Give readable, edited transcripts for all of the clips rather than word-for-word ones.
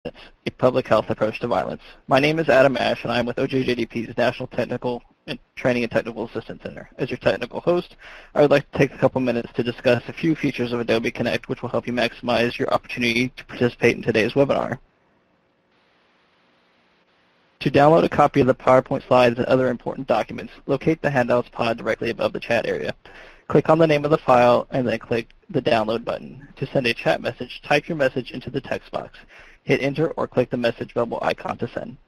a public health approach to violence. My name is Adam Ash, and I'm with OJJDP's National Technical and Training and Technical Assistance Center. As your technical host, I would like to take a couple minutes to discuss a few features of Adobe Connect which will help you maximize your opportunity to participate in today's webinar. To download a copy of the PowerPoint slides and other important documents, locate the Handouts pod directly above the chat area. Click on the name of the file and then click the download button. To send a chat message, type your message into the text box. Hit enter or click the message bubble icon to send.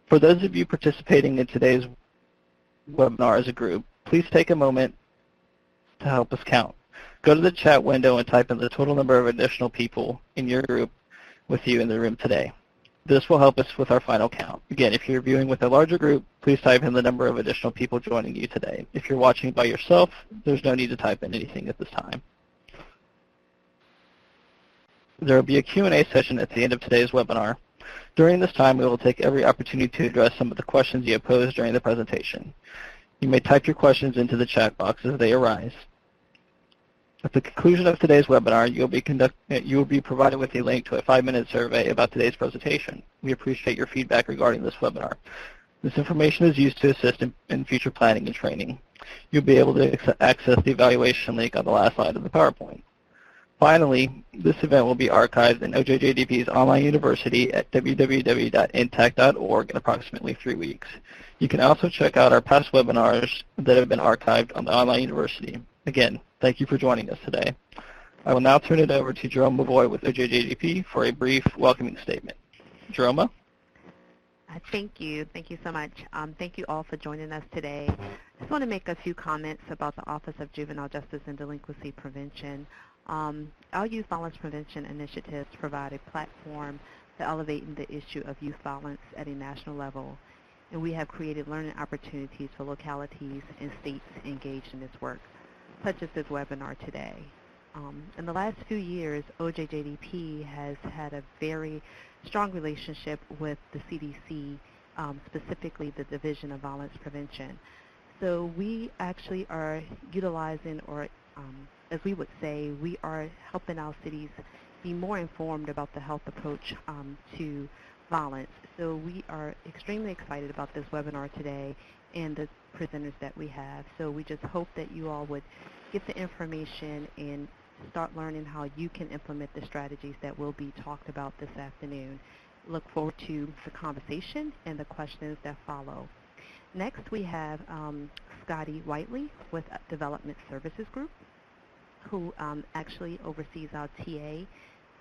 For those of you participating in today's webinar as a group, please take a moment to help us count. Go to the chat window and type in the total number of additional people in your group with you in the room today. This will help us with our final count. Again, if you're viewing with a larger group, please type in the number of additional people joining you today. If you're watching by yourself, there's no need to type in anything at this time. There will be a Q&A session at the end of today's webinar. During this time, we will take every opportunity to address some of the questions you have posed during the presentation. You may type your questions into the chat box as they arise. At the conclusion of today's webinar, you will be provided with a link to a 5-minute survey about today's presentation. We appreciate your feedback regarding this webinar. This information is used to assist in future planning and training. You'll be able to access the evaluation link on the last slide of the PowerPoint. Finally, this event will be archived in OJJDP's online university at www.intac.org in approximately 3 weeks. You can also check out our past webinars that have been archived on the online university. Again, thank you for joining us today. I will now turn it over to Jerome Mavoy with OJJDP for a brief welcoming statement. Jerome? Thank you. Thank you so much. Thank you all for joining us today. I just want to make a few comments about the Office of Juvenile Justice and Delinquency Prevention. Our youth violence prevention initiatives provide a platform to elevating the issue of youth violence at a national level, and we have created learning opportunities for localities and states engaged in this work, such as this webinar today. In the last few years, OJJDP has had a very strong relationship with the CDC, specifically the Division of Violence Prevention. So we actually are utilizing, or as we would say, we are helping our cities be more informed about the health approach to violence. So we are extremely excited about this webinar today and the presenters that we have. So we just hope that you all would get the information and start learning how you can implement the strategies that will be talked about this afternoon. Look forward to the conversation and the questions that follow. Next, we have Scotty White Lee with Development Services Group, who actually oversees our TA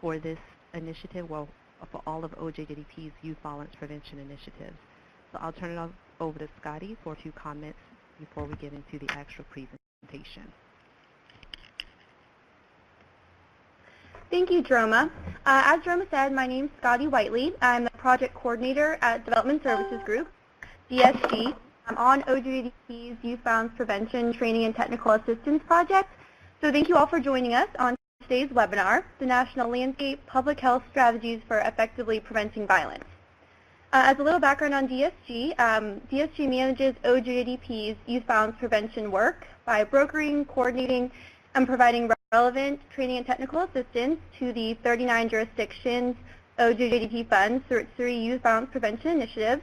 for this initiative, well, for all of OJJDP's youth violence prevention initiatives. So I'll turn it over to Scotty for a few comments before we get into the actual presentation. Thank you, Jerome. As Jerome said, my name is Scotty White Lee. I'm the project coordinator at Development Services Group, DSG. I'm on OJJDP's Youth Violence Prevention Training and Technical Assistance Project. So thank you all for joining us on today's webinar, the National Landscape Public Health Strategies for Effectively Preventing Violence. As a little background on DSG, DSG manages OJJDP's youth violence prevention work by brokering, coordinating, and providing relevant training and technical assistance to the 39 jurisdictions OJJDP funds through its 3 youth violence prevention initiatives.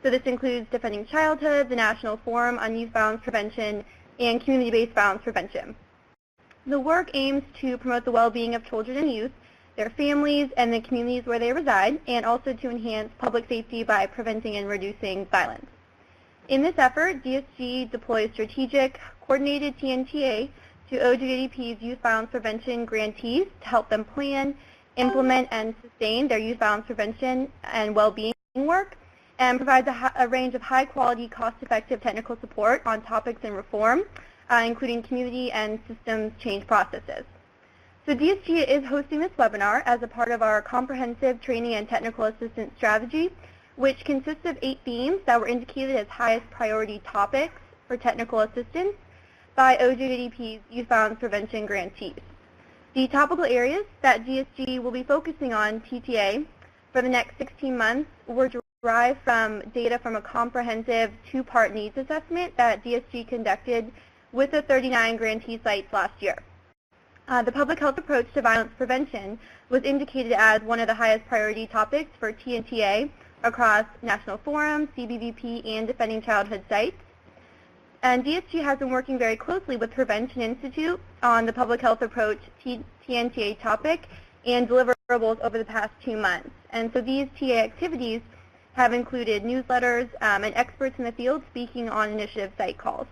So this includes Defending Childhood, the National Forum on Youth Violence Prevention, and Community-Based Violence Prevention. The work aims to promote the well-being of children and youth, their families, and the communities where they reside, and also to enhance public safety by preventing and reducing violence. In this effort, DSG deploys strategic, coordinated TNTA to OJJDP's youth violence prevention grantees to help them plan, implement, and sustain their youth violence prevention and well-being work, and provides a range of high-quality, cost-effective technical support on topics in reform, including community and systems change processes. So DSG is hosting this webinar as a part of our comprehensive training and technical assistance strategy, which consists of 8 themes that were indicated as highest priority topics for technical assistance by OJJDP's youth violence prevention grantees. The topical areas that DSG will be focusing on TTA for the next 16 months were derived from data from a comprehensive 2-part needs assessment that DSG conducted with the 39 grantee sites last year. The public health approach to violence prevention was indicated as one of the highest priority topics for TNTA across national forums, CBVP, and Defending Childhood sites. And DSG has been working very closely with Prevention Institute on the public health approach TNTA topic and deliverables over the past 2 months. And so these TA activities have included newsletters and experts in the field speaking on initiative site calls.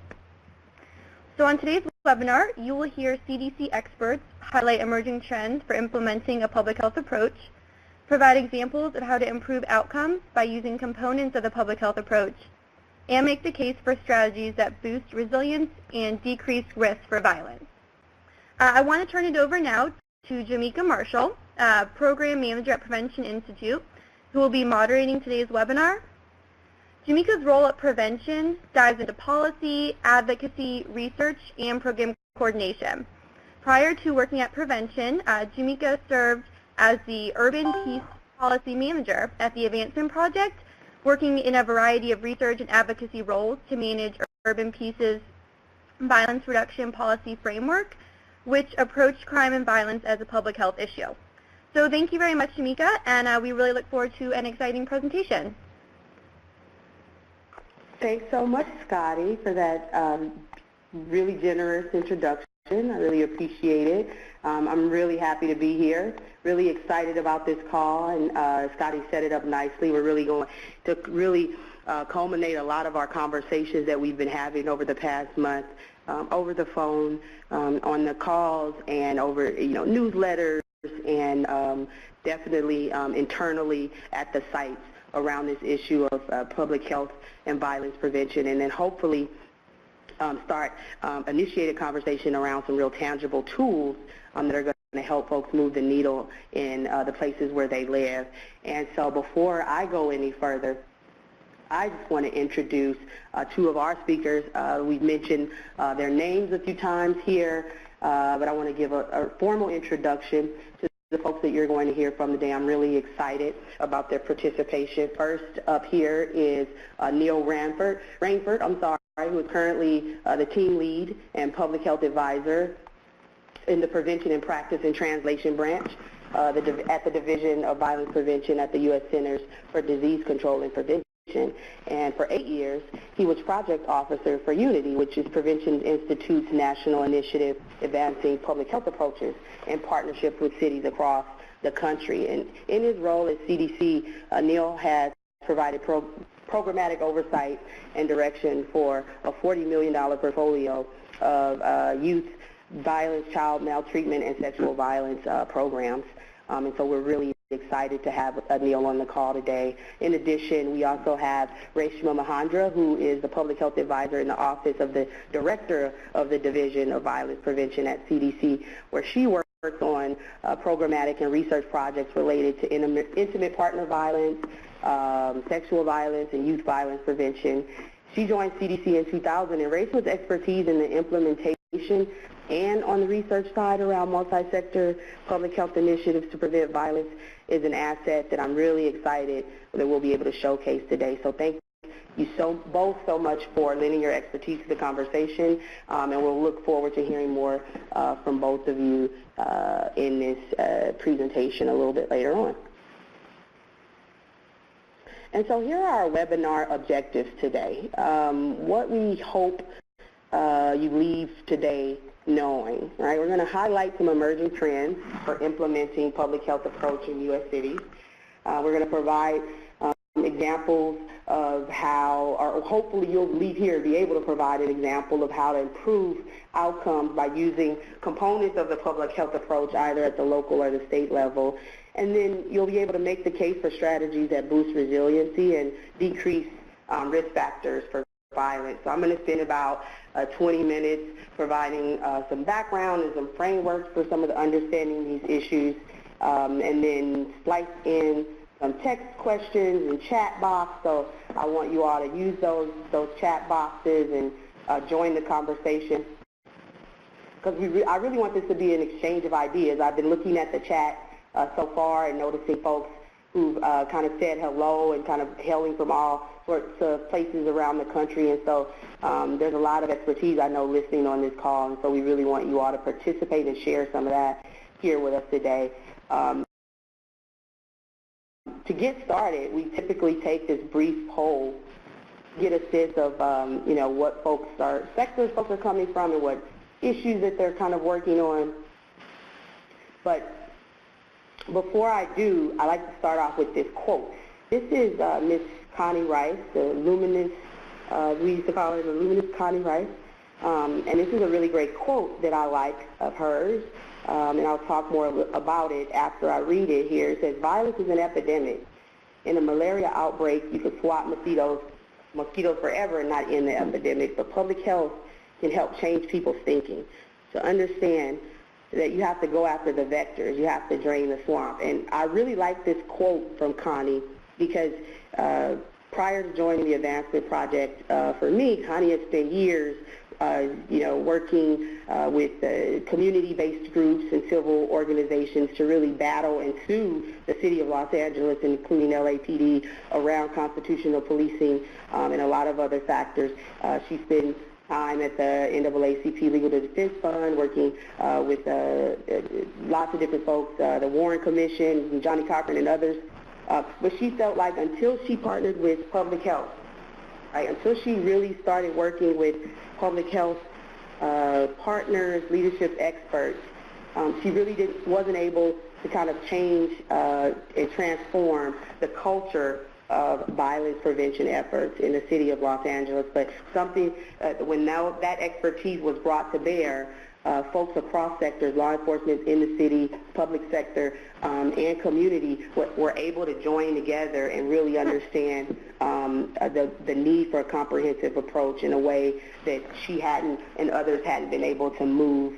So on today's webinar, you will hear CDC experts highlight emerging trends for implementing a public health approach, provide examples of how to improve outcomes by using components of the public health approach, and make the case for strategies that boost resilience and decrease risk for violence. I want to turn it over now to Jamika Marshall, Program Manager at Prevention Institute, who will be moderating today's webinar. Jamika's role at Prevention dives into policy, advocacy, research, and program coordination. Prior to working at Prevention, Jamika served as the Urban Peace Policy Manager at the Advancement Project, working in a variety of research and advocacy roles to manage Urban Peace's violence reduction policy framework, which approached crime and violence as a public health issue. So thank you very much, Jamika, and we really look forward to an exciting presentation. Thanks so much, Scotty, for that really generous introduction. I really appreciate it. I'm really happy to be here, really excited about this call, and Scotty set it up nicely. We're really going to really culminate a lot of our conversations that we've been having over the past month, over the phone, on the calls, and over newsletters, and definitely internally at the sites around this issue of public health and violence prevention, and then hopefully initiate a conversation around some real tangible tools that are going to help folks move the needle in the places where they live. And so before I go any further, I just want to introduce two of our speakers. We've mentioned their names a few times here, but I want to give a formal introduction to the folks that you're going to hear from today. I'm really excited about their participation. First up here is Neil Rainford, who is currently the team lead and public health advisor in the Prevention and Practice and Translation branch at the Division of Violence Prevention at the U.S. Centers for Disease Control and Prevention. And for 8 years, he was project officer for Unity, which is Prevention Institute's national initiative advancing public health approaches in partnership with cities across the country. And in his role as CDC, Neil has provided programmatic oversight and direction for a $40 million portfolio of youth violence, child maltreatment, and sexual violence programs. And so we're really excited to have Neil on the call today. In addition, we also have Reshma, who is the public health advisor in the office of the director of the Division of Violence Prevention at CDC, where she works on programmatic and research projects related to intimate partner violence, sexual violence, and youth violence prevention. She joined CDC in 2000, and Reshma's expertise in the implementation and on the research side around multi-sector public health initiatives to prevent violence is an asset that I'm really excited that we'll be able to showcase today. So thank you both so much for lending your expertise to the conversation, and we'll look forward to hearing more from both of you in this presentation a little bit later on. And so here are our webinar objectives today. What we hope you leave today knowing, right? We're going to highlight some emerging trends for implementing public health approach in U.S. cities. We're going to provide examples of how, or hopefully you'll leave here and be able to provide an example of how to improve outcomes by using components of the public health approach either at the local or the state level. And then you'll be able to make the case for strategies that boost resiliency and decrease risk factors for violence. So I'm going to spend about 20 minutes providing some background and some frameworks for some of the understanding these issues, and then splice in some text questions and chat box. So I want you all to use those chat boxes and join the conversation, because I really want this to be an exchange of ideas. I've been looking at the chat so far and noticing folks who've kind of said hello and kind of hailing from all sorts of places around the country. And so there's a lot of expertise, I know, listening on this call, and so we really want you all to participate and share some of that here with us today. To get started, we typically take this brief poll, get a sense of what sectors folks are coming from and what issues that they're kind of working on. But before I do, I like to start off with this quote. This is Miss Connie Rice, the luminous, we used to call her the luminous Connie Rice. And this is a really great quote that I like of hers. And I'll talk more about it after I read it here. It says, violence is an epidemic. In a malaria outbreak, you could swat mosquitoes forever and not end the epidemic, but public health can help change people's thinking. So understand that you have to go after the vectors. You have to drain the swamp. And I really like this quote from Connie because prior to joining the Advancement Project, for me, Connie had spent years working with community-based groups and civil organizations to really battle and sue the city of Los Angeles, including LAPD, around constitutional policing and a lot of other factors. She spent time at the NAACP Legal Defense Fund, working with lots of different folks, the Warren Commission, and Johnny Cochran and others. But she felt like until she partnered with public health, right, until she really started working with public health partners, leadership experts, she really wasn't able to kind of change and transform the culture of violence prevention efforts in the city of Los Angeles. But something, when now that expertise was brought to bear, folks across sectors, law enforcement in the city, public sector, and community were able to join together and really understand the need for a comprehensive approach in a way that she hadn't and others hadn't been able to move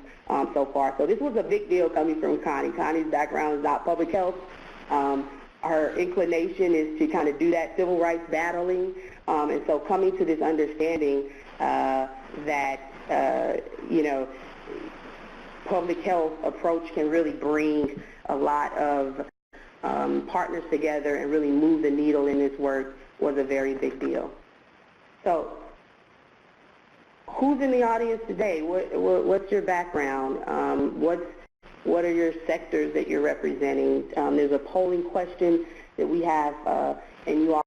so far. So this was a big deal coming from Connie. Connie's background is not public health. Her inclination is to kind of do that civil rights battling, and so coming to this understanding that public health approach can really bring a lot of partners together and really move the needle in this work was a very big deal. So who's in the audience today? What's your background? What are your sectors that you're representing? There's a polling question that we have, and you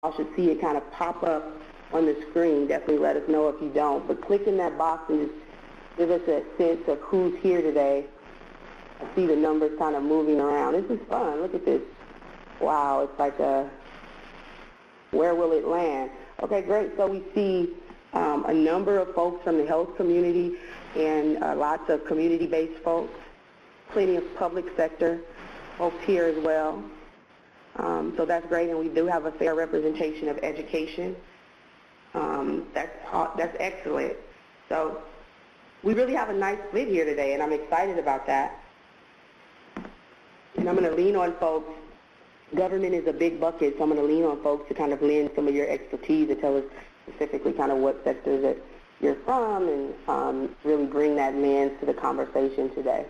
all should see it kind of pop up on the screen. Definitely let us know if you don't. But click in that box and just give us a sense of who's here today. I see the numbers kind of moving around. This is fun. Look at this. Wow, it's like where will it land? Okay, great. So we see a number of folks from the health community and lots of community-based folks, plenty of public sector folks here as well. So that's great, and we do have a fair representation of education. That's excellent. So we really have a nice split here today, and I'm excited about that. And I'm going to lean on folks. Government is a big bucket, so I'm going to lean on folks to kind of lend some of your expertise and tell us specifically kind of what sectors that you're from and really bring that lens to the conversation today.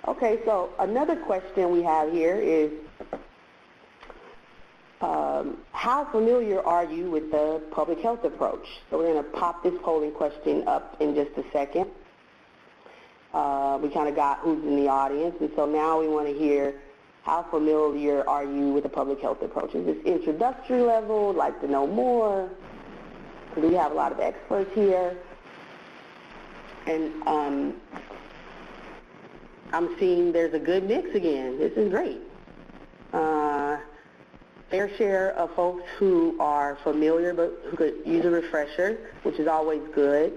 Okay, so another question we have here is, how familiar are you with the public health approach? So we're going to pop this polling question up in just a second. We kind of got who's in the audience, and so now we want to hear, how familiar are you with the public health approach? Is this introductory level, like to know more? We have a lot of experts here. And I'm seeing there's a good mix again. This is great. Fair share of folks who are familiar but who could use a refresher, which is always good.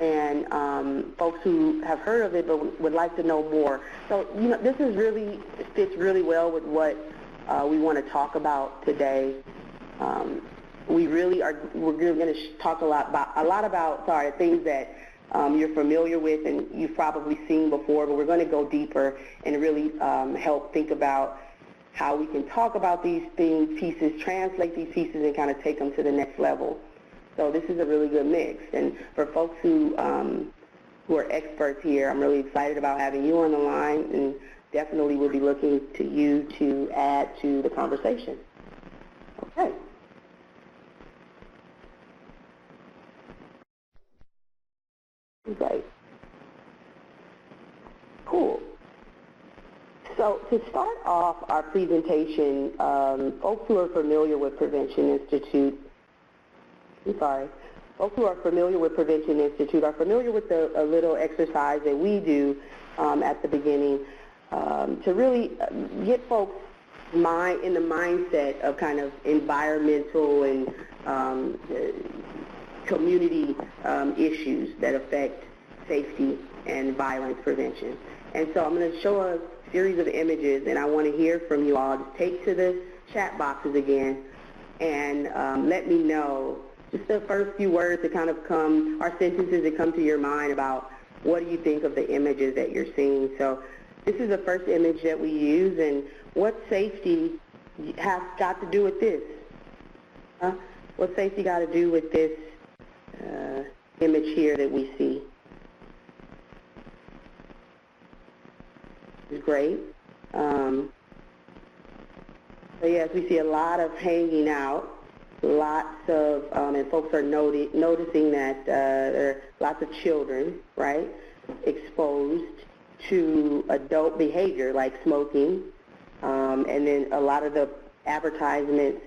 And folks who have heard of it but would like to know more. So, this is really fits really well with what we want to talk about today. We're going to talk a lot about things that you're familiar with and you've probably seen before, but we're going to go deeper and really help think about how we can talk about these pieces, translate these pieces, and kind of take them to the next level. So this is a really good mix. And for folks who are experts here, I'm really excited about having you on the line. And definitely will be looking to you to add to the conversation. Okay. Great. Cool. So to start off our presentation, folks who are familiar with Prevention Institute, folks who are familiar with Prevention Institute are familiar with a little exercise that we do at the beginning to really get folks in the mindset of kind of environmental and community issues that affect safety and violence prevention. And so I'm going to show a series of images, and I want to hear from you all. Just take to the chat boxes again and let me know just the first few words that kind of come, or sentences that come to your mind about what do you think of the images that you're seeing. So this is the first image that we use, and what safety has got to do with this? What safety got to do with this image here that we see? It's great. So yes, we see a lot of hanging out, lots of, and folks are noticing that there are lots of children, right, exposed to adult behavior like smoking, and then a lot of the advertisements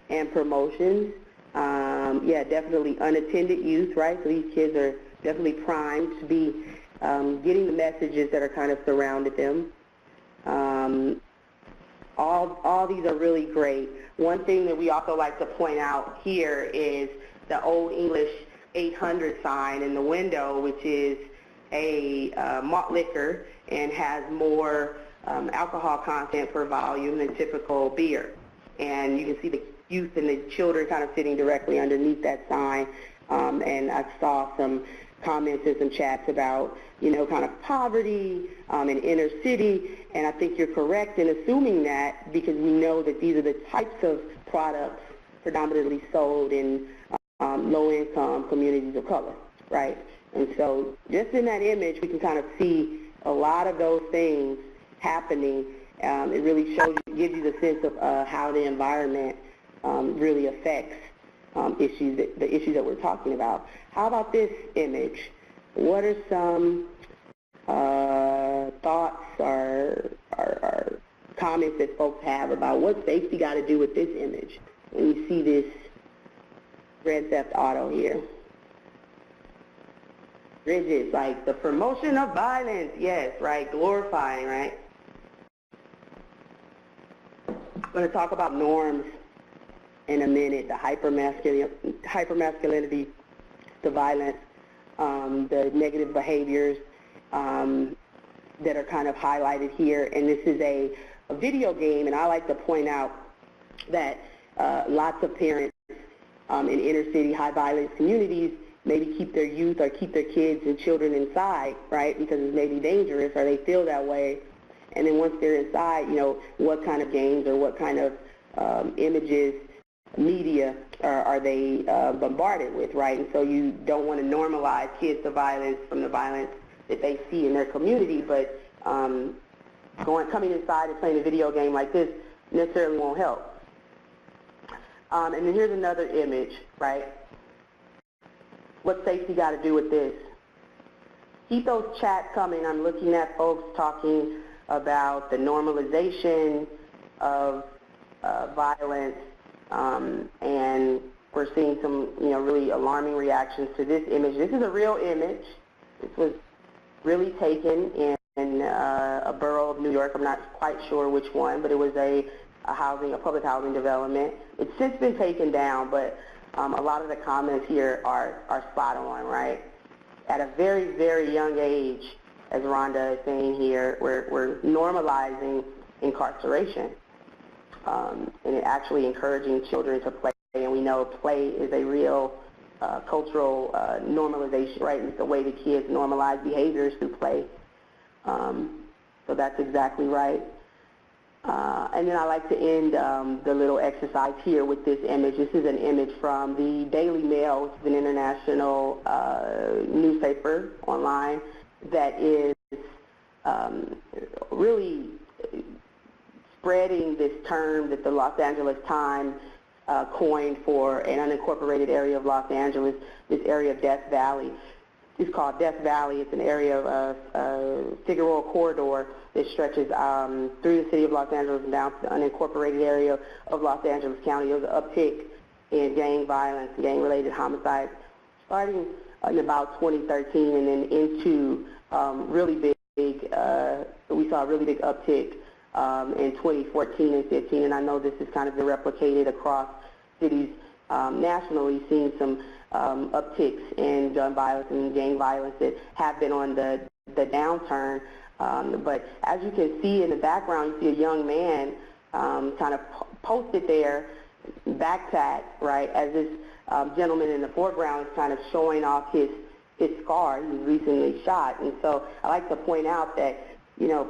and promotions. Yeah, definitely unattended youth, right? So these kids are definitely primed to be getting the messages that are kind of surrounded them. All these are really great. One thing that we also like to point out here is the Old English 800 sign in the window, which is a malt liquor and has more alcohol content per volume than typical beer. And you can see the youth and the children kind of sitting directly underneath that sign. And I saw some comments and some chats about, you know, kind of poverty in inner city, and I think you're correct in assuming that because we know that these are the types of products predominantly sold in low-income communities of color, right? And so just in that image, we can kind of see a lot of those things happening. It really shows you, gives you the sense of how the environment really affects the issues that we're talking about. How about this image? What are some thoughts or comments that folks have about what safety got to do with this image when you see this Grand Theft Auto here? Bridges, like the promotion of violence, yes, right, glorifying, right? I'm going to talk about norms in a minute, the hypermasculinity, the violence, the negative behaviors that are kind of highlighted here. And this is a video game, and I like to point out that lots of parents in inner city, high violence communities maybe keep their youth or keep their kids and children inside, right, because it's maybe dangerous or they feel that way. And then once they're inside, you know, what kind of games or what kind of images, media are they bombarded with, right? And so you don't want to normalize kids to violence from the violence that they see in their community, but coming inside and playing a video game like this necessarily won't help. And then here's another image, right? What's safety got to do with this? Keep those chats coming. I'm looking at folks talking about the normalization of violence, and we're seeing some, you know, really alarming reactions to this image. This is a real image. This was really taken in a borough of New York. I'm not quite sure which one, but it was a public housing development. It's since been taken down, but a lot of the comments here are spot on, right? At a very, very young age, as Rhonda is saying here, we're normalizing incarceration and actually encouraging children to play. And we know play is a real cultural normalization, right? It's the way the kids normalize behaviors through play. So that's exactly right. And then I like to end the little exercise here with this image. This is an image from the Daily Mail, which is an international newspaper online that is really spreading this term that the Los Angeles Times coined for an unincorporated area of Los Angeles, this area of Death Valley. It's called Death Valley. It's an area of Figueroa corridor that stretches through the city of Los Angeles and down to the unincorporated area of Los Angeles County. There was an uptick in gang violence, gang-related homicides, starting in about 2013 and then into really big, we saw a really big uptick in 2014 and 15, and I know this has kind of been replicated across cities nationally, seeing some upticks in gun violence and gang violence that have been on the downturn. But as you can see in the background, you see a young man kind of posted there, backpack, right, as this gentleman in the foreground is kind of showing off his scar. He was recently shot. And so I like to point out that, you know,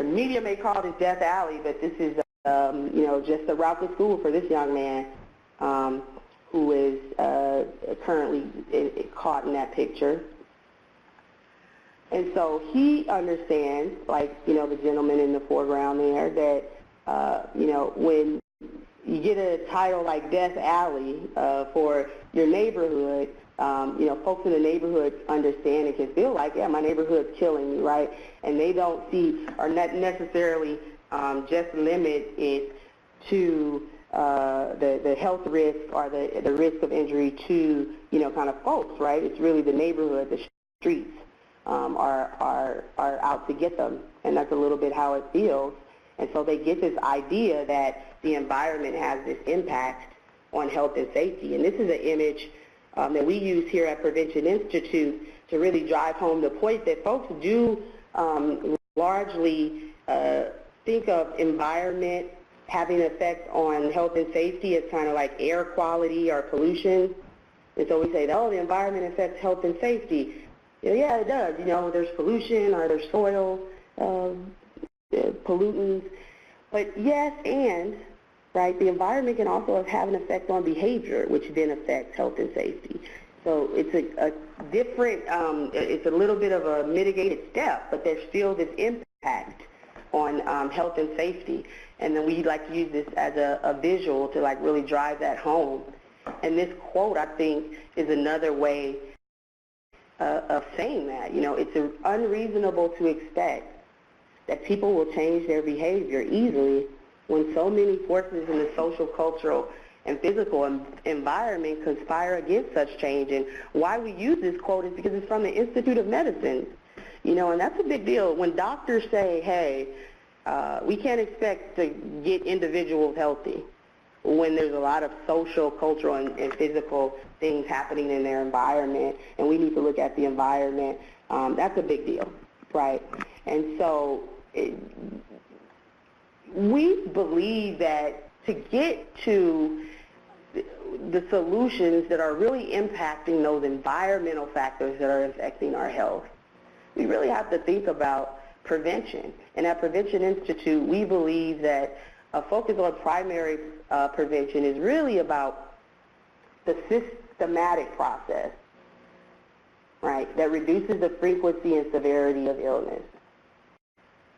media may call this Death Alley, but this is, you know, just a route to school for this young man who is currently caught in that picture. And so he understands, like, you know, the gentleman in the foreground there, that, you know, when you get a title like Death Alley for your neighborhood, you know, folks in the neighborhood understand and can feel like, yeah, my neighborhood's killing me, right? And they don't see or not necessarily just limit it to the health risk or the risk of injury to, you know, kind of folks, right? It's really the neighborhood, the streets are out to get them, and that's a little bit how it feels. And so they get this idea that the environment has this impact on health and safety. And this is an image that we use here at Prevention Institute to really drive home the point that folks do largely think of environment having an effect on health and safety as kind of like air quality or pollution. And so we say, oh, the environment affects health and safety. Yeah, it does. You know, there's pollution or there's soil pollutants. But yes, and, right, the environment can also have an effect on behavior, which then affects health and safety. So it's a different, it's a little bit of a mitigated step, but there's still this impact on health and safety. And then we like to use this as a visual to like really drive that home. And this quote, I think, is another way of saying that. You know, it's unreasonable to expect that people will change their behavior easily when so many forces in the social, cultural, and physical environment conspire against such change. And why we use this quote is because it's from the Institute of Medicine. You know, and that's a big deal. When doctors say, hey, we can't expect to get individuals healthy when there's a lot of social, cultural, and physical things happening in their environment, and we need to look at the environment, that's a big deal, right? And so we believe that to get to the solutions that are really impacting those environmental factors that are affecting our health, we really have to think about prevention. And at Prevention Institute, we believe that a focus on primary prevention is really about the systematic process, right, that reduces the frequency and severity of illness.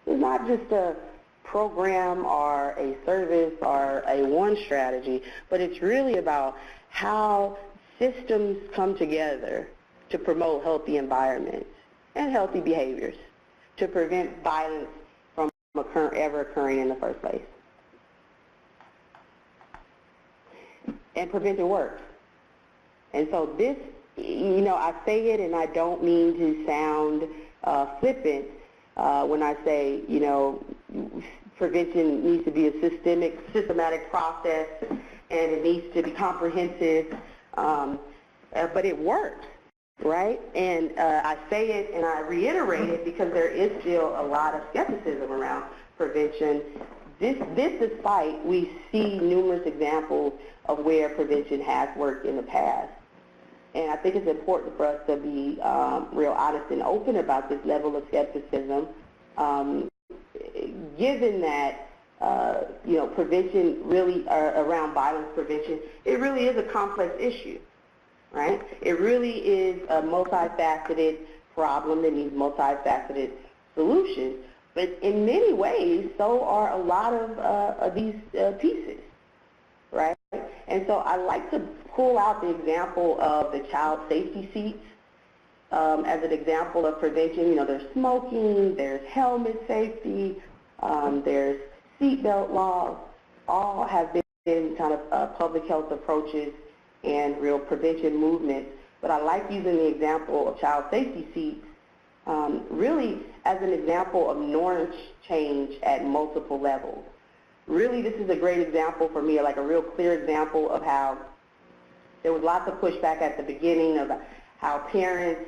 It's not just a program or a service or a one strategy, but it's really about how systems come together to promote healthy environments and healthy behaviors to prevent violence from ever occurring in the first place. And prevention works. And so this, you know, I say it and I don't mean to sound flippant when I say, you know, prevention needs to be a systematic process and it needs to be comprehensive, but it works, right? And I say it and I reiterate it because there is still a lot of skepticism around prevention. This despite we see numerous examples of where prevention has worked in the past. And I think it's important for us to be real honest and open about this level of skepticism, given that, you know, prevention really, around violence prevention, it really is a complex issue, right? It really is a multifaceted problem that needs multifaceted solutions. But in many ways, so are a lot of these pieces, right? And so I like to pull out the example of the child safety seats as an example of prevention. You know, there's smoking, there's helmet safety, there's seatbelt laws, all have been kind of public health approaches and real prevention movements. But I like using the example of child safety seats really as an example of norms change at multiple levels. Really, this is a great example for me, like a real clear example of how there was lots of pushback at the beginning of how parents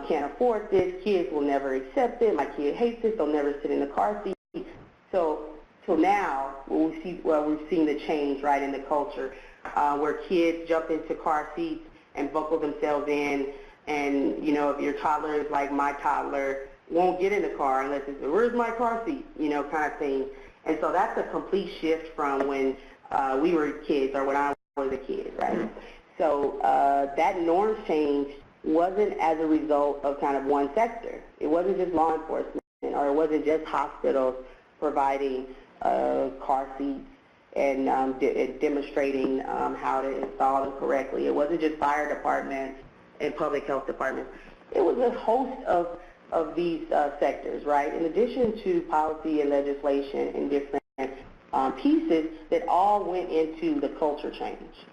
can't afford this, kids will never accept it, my kid hates this, they'll never sit in the car seat. So till now, we've seen the change right in the culture where kids jump into car seats and buckle themselves in, and you know, if your toddler is like my toddler, won't get in the car unless it's, where's my car seat, you know, kind of thing. And so that's a complete shift from when we were kids or when I was a kid, right? So that norms change wasn't as a result of kind of one sector. It wasn't just law enforcement, or it wasn't just hospitals providing car seats and demonstrating how to install them correctly. It wasn't just fire departments and public health departments. It was a host of these sectors, right? In addition to policy and legislation and different pieces that all went into the culture change.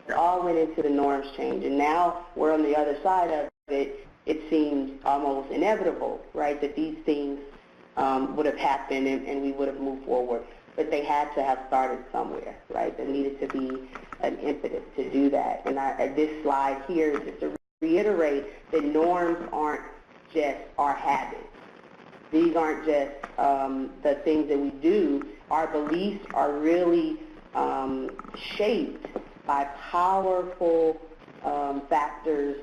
It all went into the norms change. And now we're on the other side of it. It seems almost inevitable, right, that these things would have happened and we would have moved forward. But they had to have started somewhere, right? There needed to be an impetus to do that. And this slide here is just to reiterate that norms aren't just our habits. These aren't just the things that we do. Our beliefs are really shaped by powerful factors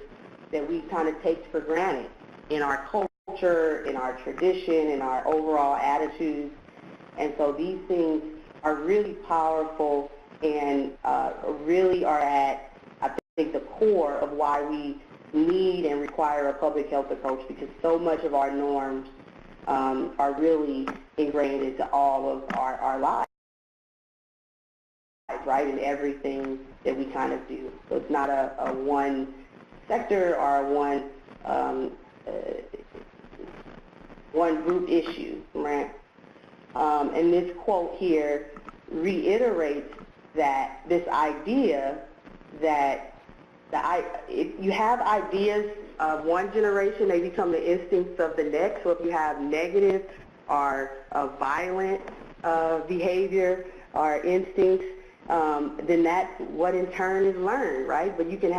that we kind of take for granted in our culture, in our tradition, in our overall attitudes. And so these things are really powerful and really are at, I think, the core of why we need and require a public health approach, because so much of our norms are really ingrained into all of our lives, right, in everything that we kind of do. So it's not a one sector or one group issue, right? And this quote here reiterates that this idea that if you have ideas of one generation, they become the instincts of the next. So if you have negative or violent behavior or instincts, then that's what in turn is learned, right? But you can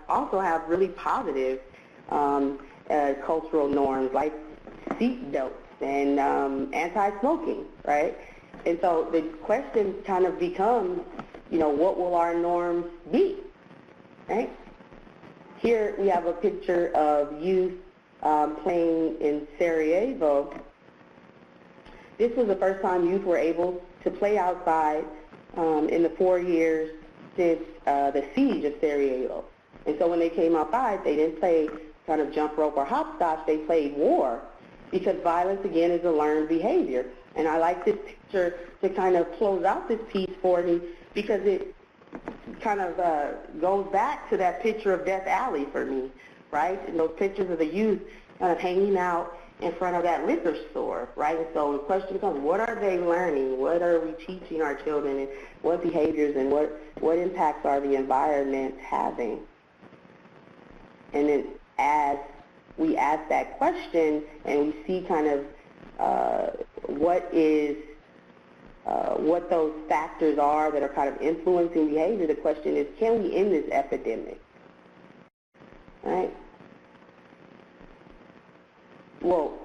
also have really positive cultural norms like seat belts and anti-smoking, right? And so the question kind of becomes, you know, what will our norms be, right? Here we have a picture of youth playing in Sarajevo. This was the first time youth were able to play outside in the 4 years since the siege of Sarajevo. And so when they came outside, they didn't play kind of jump rope or hopscotch, they played war, because violence, again, is a learned behavior. And I like this picture to kind of close out this piece for me, because it kind of goes back to that picture of Death Alley for me, right? And those pictures of the youth kind of hanging out in front of that liquor store, right? And so the question comes, what are they learning? What are we teaching our children? And what behaviors and what impacts are the environment having? And then as we ask that question and we see kind of what those factors are that are kind of influencing behavior, the question is, can we end this epidemic? Right? Well,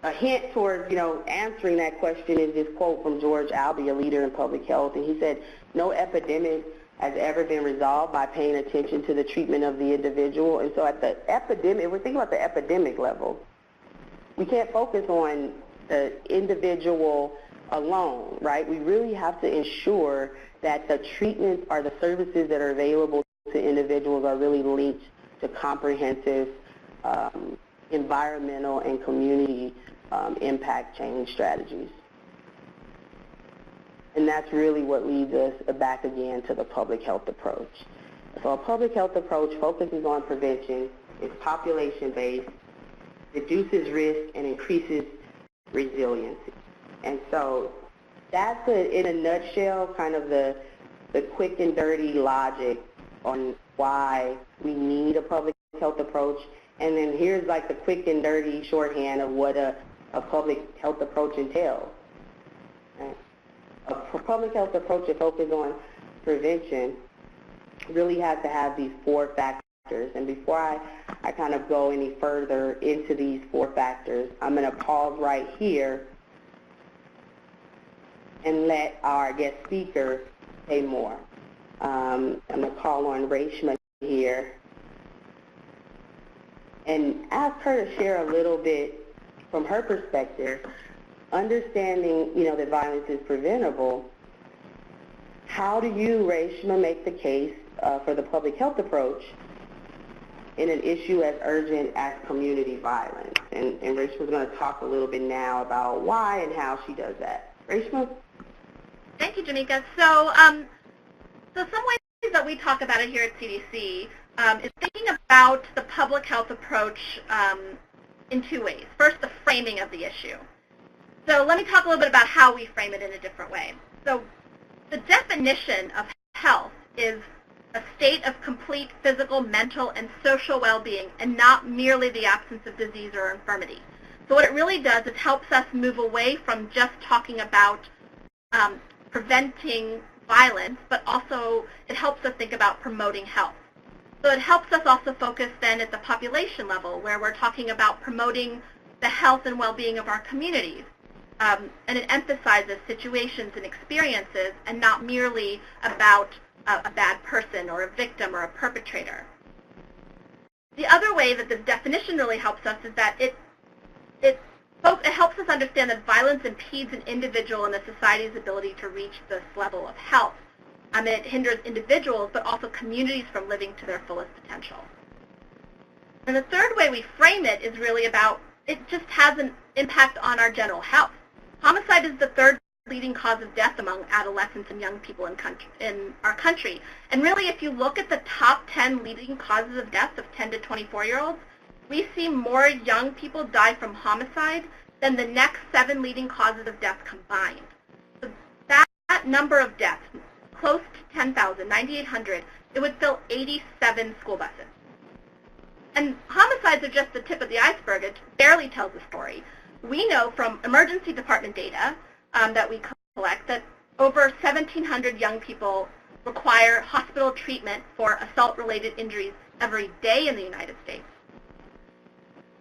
a hint towards, you know, answering that question is this quote from George Albee, a leader in public health, and he said, "No epidemic has ever been resolved by paying attention to the treatment of the individual." And so at the epidemic, we're thinking about the epidemic level. We can't focus on the individual alone, right? We really have to ensure that the treatments or the services that are available to individuals are really linked to comprehensive environmental and community impact change strategies. And that's really what leads us back again to the public health approach. So a public health approach focuses on prevention, is population-based, reduces risk, and increases resiliency. And so that's, in a nutshell, kind of the quick and dirty logic on why we need a public health approach. And then here's like the quick and dirty shorthand of what a public health approach entails. Right? A public health approach that focuses on prevention really has to have these 4 factors. And before I kind of go any further into these 4 factors, I'm going to pause right here and let our guest speaker say more. I'm going to call on Reshma here and ask her to share a little bit from her perspective, understanding, that violence is preventable. How do you, Reshma, make the case for the public health approach in an issue as urgent as community violence? And Reshma's going to talk a little bit now about why and how she does that. Reshma? Thank you, Jamika. So some ways that we talk about it here at CDC is thinking about the public health approach in 2 ways. First, the framing of the issue. So let me talk a little bit about how we frame it in a different way. So the definition of health is a state of complete physical, mental, and social well-being, and not merely the absence of disease or infirmity. So what it really does is helps us move away from just talking about preventing violence, but also it helps us think about promoting health. So it helps us also focus then at the population level, where we're talking about promoting the health and well-being of our communities. And it emphasizes situations and experiences and not merely about a bad person or a victim or a perpetrator. The other way that the definition really helps us is that it helps us understand that violence impedes an individual and a society's ability to reach this level of health. It hinders individuals, but also communities from living to their fullest potential. And the third way we frame it is really about, it just has an impact on our general health. Homicide is the 3rd leading cause of death among adolescents and young people in our country. And really, if you look at the top 10 leading causes of death of 10 to 24-year-olds, we see more young people die from homicide than the next 7 leading causes of death combined. So that number of deaths, close to 10,000, 9,800, it would fill 87 school buses. And homicides are just the tip of the iceberg. It barely tells the story. We know from emergency department data that we collect that over 1,700 young people require hospital treatment for assault-related injuries every day in the United States.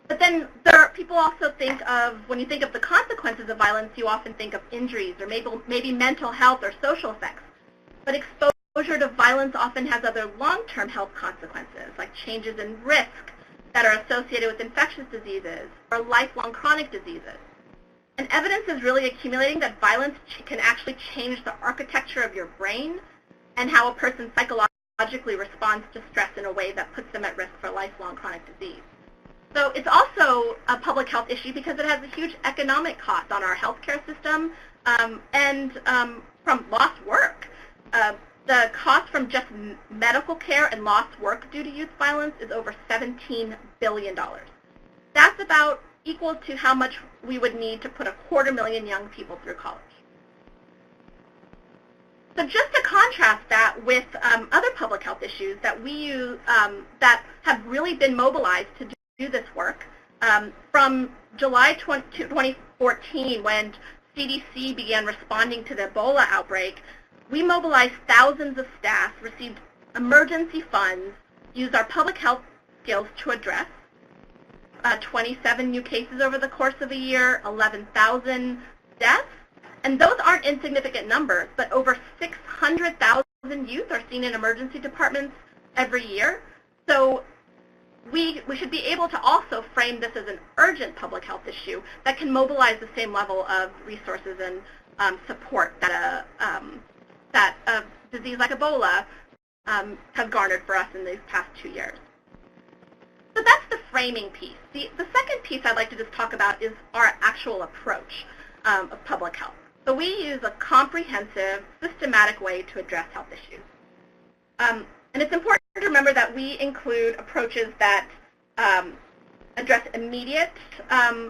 But then people also think of, when you think of the consequences of violence, you often think of injuries or maybe mental health or social effects. But exposure to violence often has other long-term health consequences, like changes in risk that are associated with infectious diseases or lifelong chronic diseases. And evidence is really accumulating that violence can actually change the architecture of your brain and how a person psychologically responds to stress in a way that puts them at risk for lifelong chronic disease. So it's also a public health issue because it has a huge economic cost on our healthcare system and from lost work. The cost from just medical care and lost work due to youth violence is over $17 billion. That's about equal to how much we would need to put 250,000 young people through college. So just to contrast that with other public health issues that we use that have really been mobilized to do this work, from July 2014, when CDC began responding to the Ebola outbreak, we mobilized thousands of staff, received emergency funds, used our public health skills to address 27 new cases over the course of a year, 11,000 deaths. And those aren't insignificant numbers, but over 600,000 youth are seen in emergency departments every year. So we should be able to also frame this as an urgent public health issue that can mobilize the same level of resources and support that a disease like Ebola has garnered for us in these past 2 years. So that's the framing piece. The second piece I'd like to just talk about is our actual approach of public health. So we use a comprehensive, systematic way to address health issues. And it's important to remember that we include approaches that address immediate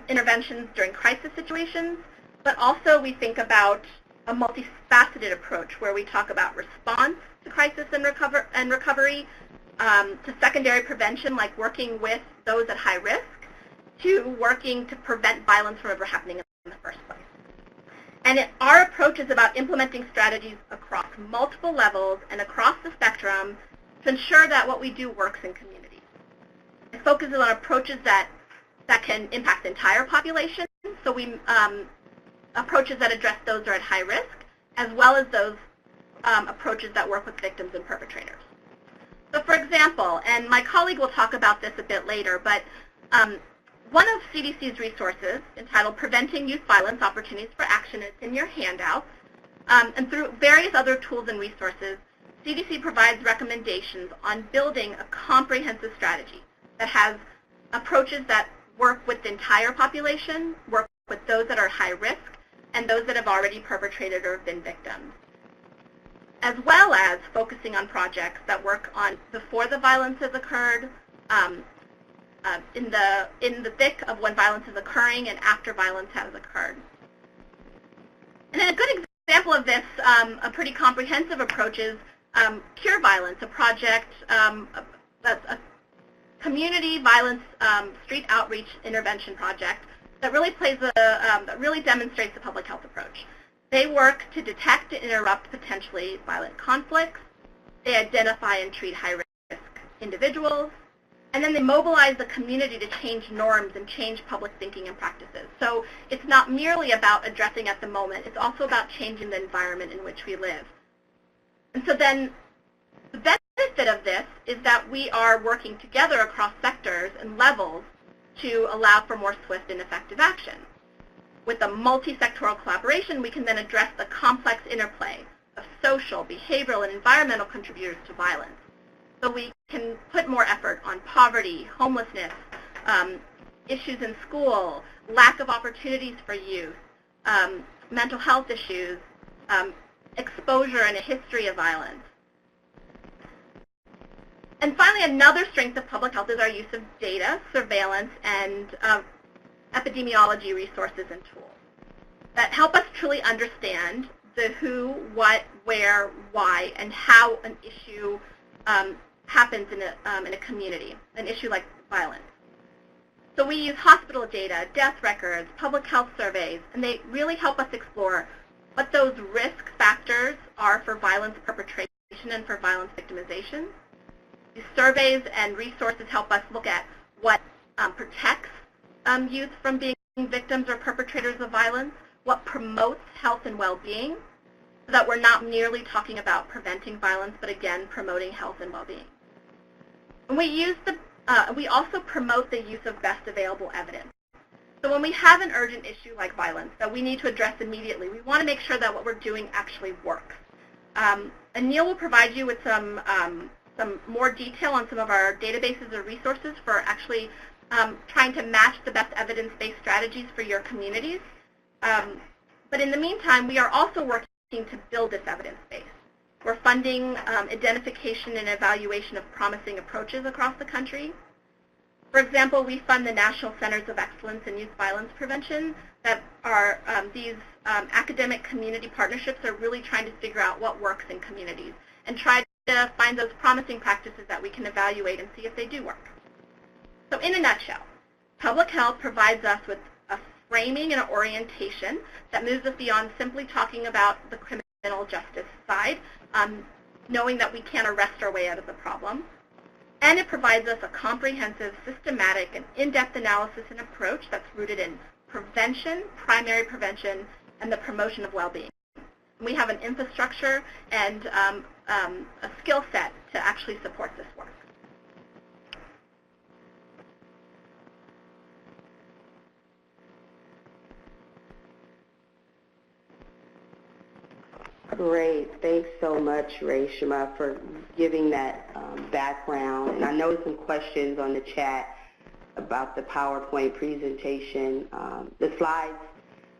interventions during crisis situations, but also we think about a multifaceted approach where we talk about response to crisis and recovery, to secondary prevention, like working with those at high risk, to working to prevent violence from ever happening in the first place. And our approach is about implementing strategies across multiple levels and across the spectrum to ensure that what we do works in communities. It focuses on approaches that can impact the entire population, so we approaches that address those that are at high risk, as well as those approaches that work with victims and perpetrators. So for example, and my colleague will talk about this a bit later, but one of CDC's resources entitled Preventing Youth Violence Opportunities for Action is in your handouts. And through various other tools and resources, CDC provides recommendations on building a comprehensive strategy that has approaches that work with the entire population, work with those that are high risk, and those that have already perpetrated or have been victims, as well as focusing on projects that work on before the violence has occurred, in the thick of when violence is occurring, and after violence has occurred. And then a good example of this, a pretty comprehensive approach is Cure Violence, a project that's a community violence street outreach intervention project that really that really demonstrates the public health approach. They work to detect and interrupt potentially violent conflicts. They identify and treat high-risk individuals. And then they mobilize the community to change norms and change public thinking and practices. So it's not merely about addressing at the moment. It's also about changing the environment in which we live. And so then the benefit of this is that we are working together across sectors and levels to allow for more swift and effective action. With a multi-sectoral collaboration, we can then address the complex interplay of social, behavioral, and environmental contributors to violence. So we can put more effort on poverty, homelessness, issues in school, lack of opportunities for youth, mental health issues, exposure and a history of violence. And finally, another strength of public health is our use of data, surveillance, and epidemiology resources and tools that help us truly understand the who, what, where, why, and how an issue happens in a community, an issue like violence. So we use hospital data, death records, public health surveys, and they really help us explore what those risk factors are for violence perpetration and for violence victimization. These surveys and resources help us look at what protects youth from being victims or perpetrators of violence, what promotes health and well-being, so that we're not merely talking about preventing violence, but again, promoting health and well-being. And we also promote the use of best available evidence. So when we have an urgent issue like violence that we need to address immediately, we want to make sure that what we're doing actually works. And Neil will provide you with some more detail on some of our databases or resources for actually trying to match the best evidence-based strategies for your communities. But in the meantime, we are also working to build this evidence base. We're funding identification and evaluation of promising approaches across the country. For example, we fund the National Centers of Excellence in Youth Violence Prevention that are these academic community partnerships are really trying to figure out what works in communities and try to find those promising practices that we can evaluate and see if they do work. So in a nutshell, public health provides us with a framing and an orientation that moves us beyond simply talking about the criminal justice side, knowing that we can't arrest our way out of the problem. And it provides us a comprehensive, systematic, and in-depth analysis and approach that's rooted in prevention, primary prevention, and the promotion of well-being. We have an infrastructure and a skill set to actually support this work. Great. Thanks so much, Reshma, for giving that background. And I know some questions on the chat about the PowerPoint presentation. The slides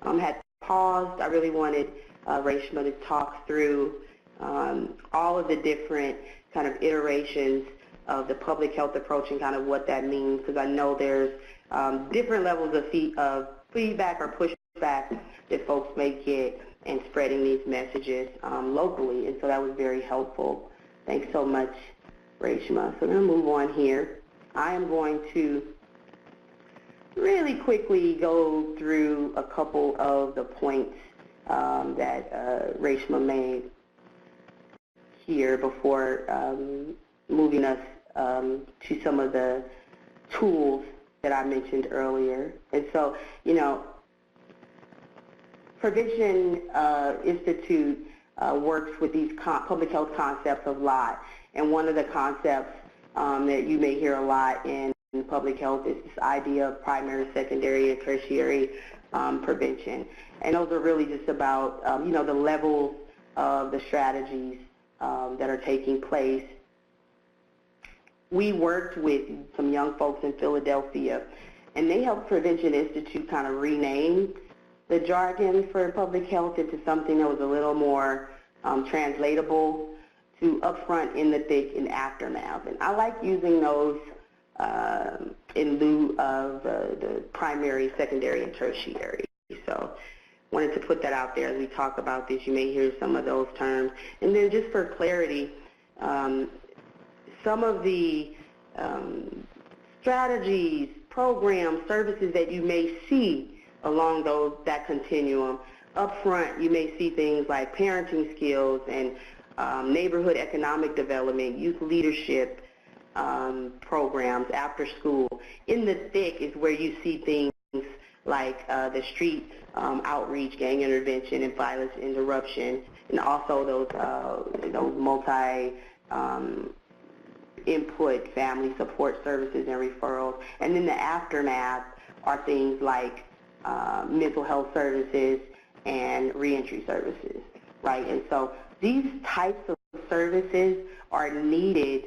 had paused. I really wanted Reshma to talk through all of the different kind of iterations of the public health approach and kind of what that means, because I know there's different levels of feedback or pushback that folks may get in spreading these messages locally, and so that was very helpful. Thanks so much, Reshma. So we're going to move on here. I am going to really quickly go through a couple of the points that Reshma made here before moving us to some of the tools that I mentioned earlier. And so, you know, Prevention Institute works with these public health concepts a lot. And one of the concepts that you may hear a lot in public health is this idea of primary, secondary, and tertiary prevention. And those are really just about, you know, the levels of the strategies that are taking place. We worked with some young folks in Philadelphia, and they helped Prevention Institute kind of rename the jargon for public health into something that was a little more translatable to upfront, in the thick, and aftermath. And I like using those in lieu of the primary, secondary, and tertiary. So wanted to put that out there as we talk about this. You may hear some of those terms. And then just for clarity, some of the strategies, programs, services that you may see along that continuum. Up front, you may see things like parenting skills and neighborhood economic development, youth leadership programs after school. In the thick is where you see things like the street outreach, gang intervention, and violence interruption, and also those multi input family support services and referrals. And then the aftermath are things like mental health services and reentry services, right? And so these types of services are needed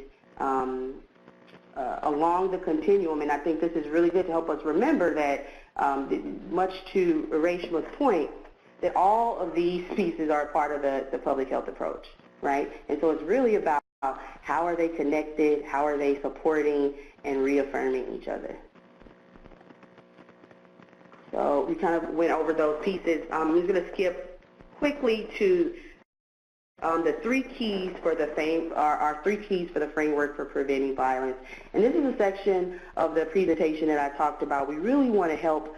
along the continuum, and I think this is really good to help us remember that, much to Reshma's point, that all of these pieces are part of the public health approach, right? And so it's really about how are they connected, how are they supporting and reaffirming each other. So we kind of went over those pieces. I'm just going to skip quickly to the three keys for the framework for preventing violence. And this is a section of the presentation that I talked about. We really want to help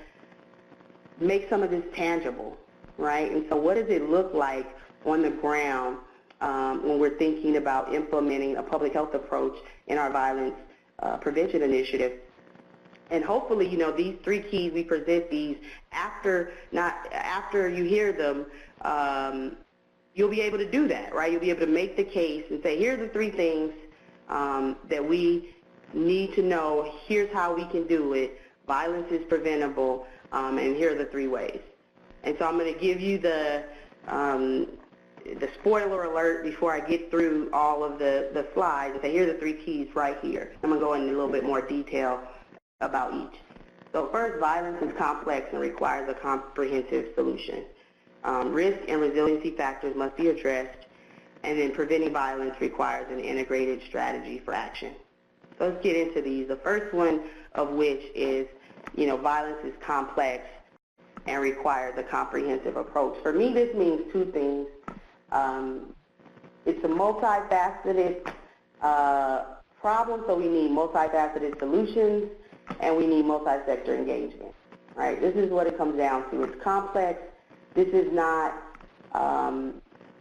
make some of this tangible, right? And so what does it look like on the ground when we're thinking about implementing a public health approach in our violence prevention initiative? And hopefully, you know, these three keys, we present these after you hear them, you'll be able to do that, right? You'll be able to make the case and say, here's the three things that we need to know. Here's how we can do it. Violence is preventable, and here are the three ways. And so I'm going to give you the spoiler alert before I get through all of the slides and say, here are the three keys right here. I'm going to go into a little bit more detail about each. So first, violence is complex and requires a comprehensive solution. Risk and resiliency factors must be addressed, and then preventing violence requires an integrated strategy for action. So let's get into these. The first one of which is, you know, violence is complex and requires a comprehensive approach. For me, this means two things. It's a multifaceted problem, so we need multifaceted solutions, and we need multi-sector engagement, right? This is what it comes down to. It's complex. This is not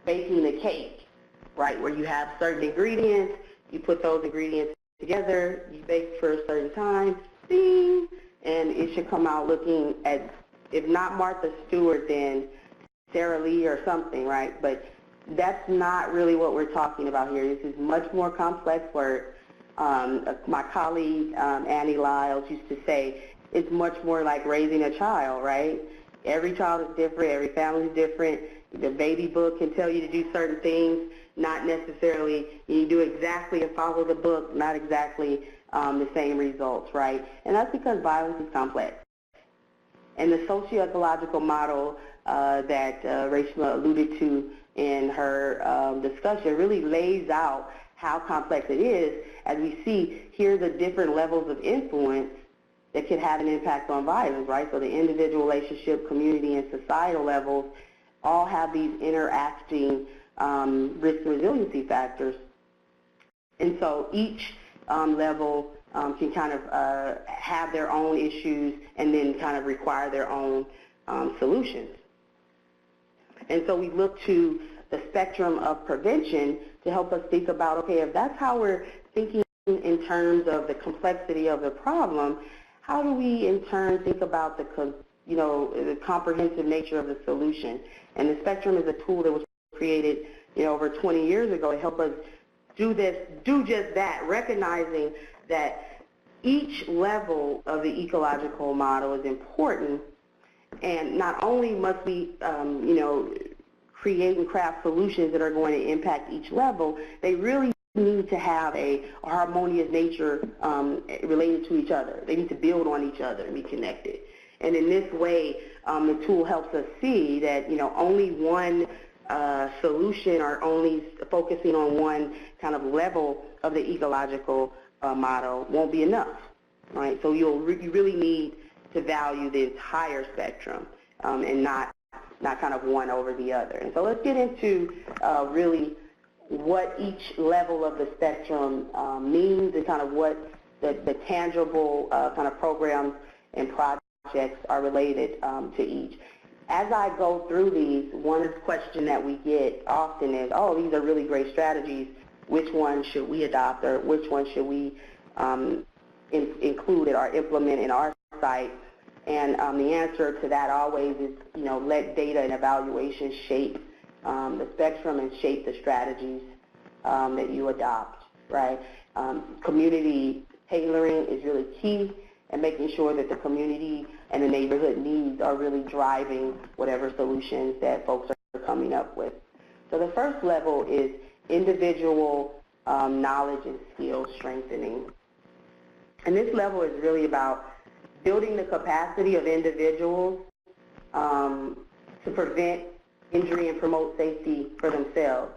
baking a cake, right, where you have certain ingredients, you put those ingredients together, you bake for a certain time, ding, and it should come out looking at, if not Martha Stewart, then Sarah Lee or something, right? But that's not really what we're talking about here. This is much more complex work. My colleague, Annie Lyles, used to say, it's much more like raising a child, right? Every child is different, every family is different. The baby book can tell you to do certain things, not necessarily you do exactly and follow the book, not exactly the same results, right? And that's because violence is complex. And the socio-ecological model that Reshma alluded to in her discussion really lays out how complex it is. As we see, here are the different levels of influence that could have an impact on violence, right? So the individual, relationship, community, and societal levels all have these interacting risk and resiliency factors. And so each level can kind of have their own issues and then kind of require their own solutions. And so we look to the spectrum of prevention to help us think about, okay, if that's how we're thinking in terms of the complexity of the problem, how do we in turn think about the comprehensive nature of the solution? And the spectrum is a tool that was created over 20 years ago to help us do just that, recognizing that each level of the ecological model is important, and not only must we create and craft solutions that are going to impact each level, they really need to have a harmonious nature related to each other. They need to build on each other and be connected. And in this way, the tool helps us see that only one solution or only focusing on one kind of level of the ecological model won't be enough, right? So you really need to value the entire spectrum and not kind of one over the other. And so let's get into really what each level of the spectrum means and kind of what the tangible kind of programs and projects are related to each. As I go through these, one question that we get often is, oh, these are really great strategies. Which one should we adopt, or which one should we include or implement in our site? And the answer to that always is, let data and evaluation shape the spectrum and shape the strategies that you adopt, right? Community tailoring is really key, and making sure that the community and the neighborhood needs are really driving whatever solutions that folks are coming up with. So the first level is individual knowledge and skill strengthening. And this level is really about building the capacity of individuals to prevent injury and promote safety for themselves,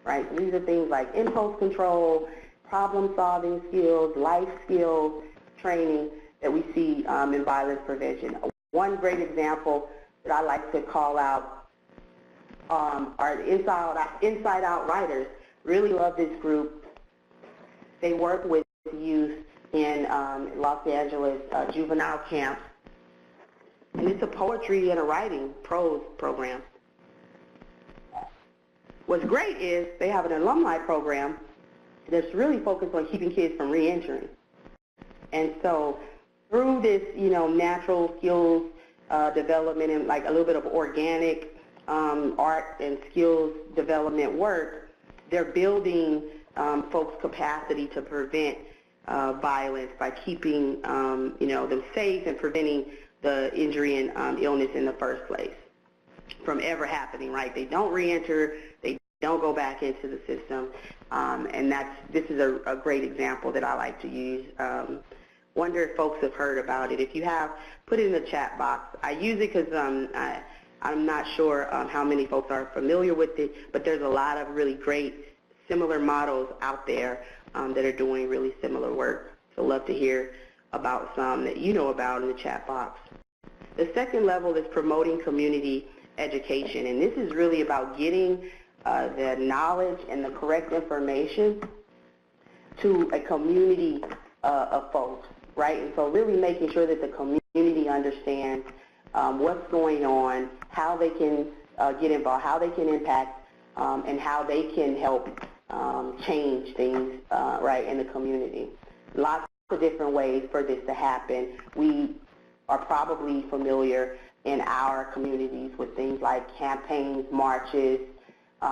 right? So these are things like impulse control, problem-solving skills, life skills, training that we see in violence prevention. One great example that I like to call out are the Inside Out Writers. Really love this group. They work with youth in Los Angeles juvenile camps, and it's a poetry and a writing prose program. What's great is they have an alumni program that's really focused on keeping kids from re-entering. And so through this, natural skills development and like a little bit of organic art and skills development work, they're building folks' capacity to prevent violence by keeping them safe and preventing the injury and illness in the first place from ever happening, right? They don't re-enter, they don't go back into the system, and this is a great example that I like to use. Wonder if folks have heard about it. If you have, put it in the chat box. I use it because I'm not sure how many folks are familiar with it, but there's a lot of really great similar models out there that are doing really similar work. So love to hear about some that you know about in the chat box. The second level is promoting community education, and this is really about getting the knowledge and the correct information to a community of folks, right? And so really making sure that the community understands what's going on, how they can get involved, how they can impact, and how they can help change things, right, in the community. Lots of different ways for this to happen. We are probably familiar in our communities with things like campaigns, marches,